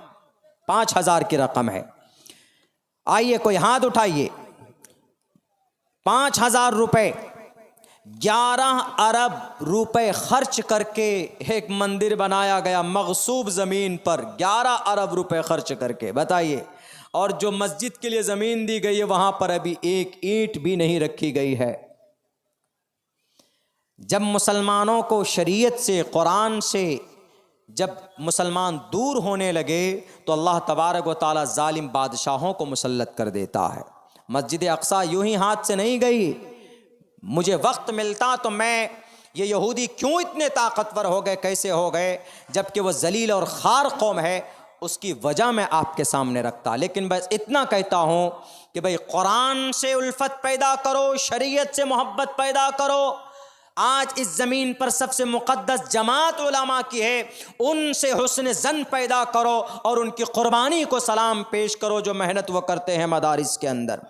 5,000 की रकम है। आइए कोई हाथ उठाइए। 5,000 रुपये, 11 अरब रुपए खर्च करके एक मंदिर बनाया गया मग़सूब ज़मीन पर। 11 अरब रुपए खर्च करके, बताइए। और जो मस्जिद के लिए ज़मीन दी गई है वहाँ पर अभी एक ईंट भी नहीं रखी गई है। जब मुसलमानों को शरीयत से, कुरान से जब मुसलमान दूर होने लगे तो अल्लाह तबारक व तआला जालिम बादशाहों को मुसल्लत कर देता है। मस्जिद अक्सा यूं ही हाथ से नहीं गई। मुझे वक्त मिलता तो मैं ये यहूदी क्यों इतने ताकतवर हो गए, कैसे हो गए, जबकि वह जलील और खार कौम है, उसकी वजह मैं आपके सामने रखता। लेकिन बस इतना कहता हूँ कि भाई कुरान से उल्फत पैदा करो, शरीयत से मोहब्बत पैदा करो। आज इस ज़मीन पर सबसे मुक़द्दस जमात उलमा की है, उनसे हुस्न ज़न पैदा करो और उनकी क़ुरबानी को सलाम पेश करो जो मेहनत वो करते हैं मदारिस के अंदर।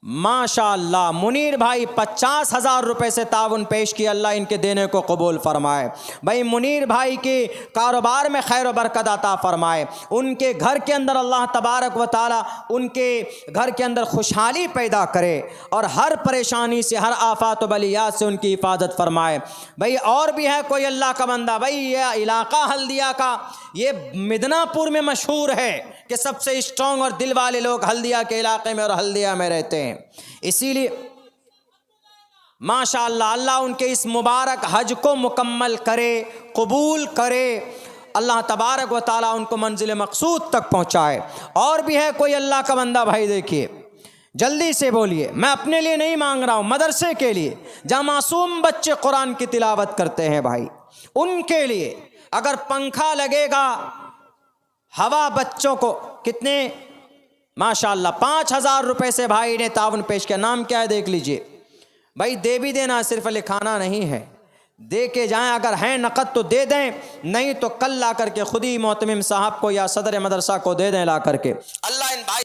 माशाअल्लाह मुनीर भाई 50,000 रुपये से ताउन पेश किया, अल्लाह इनके देने को कबूल फरमाए। भाई मुनीर भाई के कारोबार में खैर बरकत अता फरमाए, उनके घर के अंदर अल्लाह तबारक व तआला उनके घर के अंदर खुशहाली पैदा करे और हर परेशानी से, हर आफात व बलियात से उनकी हिफाजत फरमाए। भाई और भी है कोई अल्लाह का बंदा? भाई ये इलाका हल्दिया का, ये मिदनापुर में मशहूर है कि सबसे स्ट्रॉन्ग और दिल वाले लोग हल्दिया के इलाके में और हल्दिया में रहते हैं। इसीलिए माशाअल्लाह अल्लाह उनके इस मुबारक हज को मुकम्मल करे, कबूल करे। अल्लाह तबारक व तआला उनको मंजिल मकसूद तक पहुँचाए। और भी है कोई अल्लाह का बंदा? भाई देखिए जल्दी से बोलिए। मैं अपने लिए नहीं मांग रहा हूँ, मदरसे के लिए जहाँ मासूम बच्चे कुरान की तिलावत करते हैं भाई, उनके लिए अगर पंखा लगेगा हवा बच्चों को कितने माशाअल्लाह 5,000 रुपए से भाई ने ताउन पेश किया। नाम क्या है देख लीजिए भाई, दे भी देना, सिर्फ लिखाना नहीं है, दे के जाएं। अगर हैं नकद तो दे दें, नहीं तो कल ला करके खुद ही मोहतमिम साहब को या सदर मदरसा को दे दें ला करके। अल्लाह इन भाई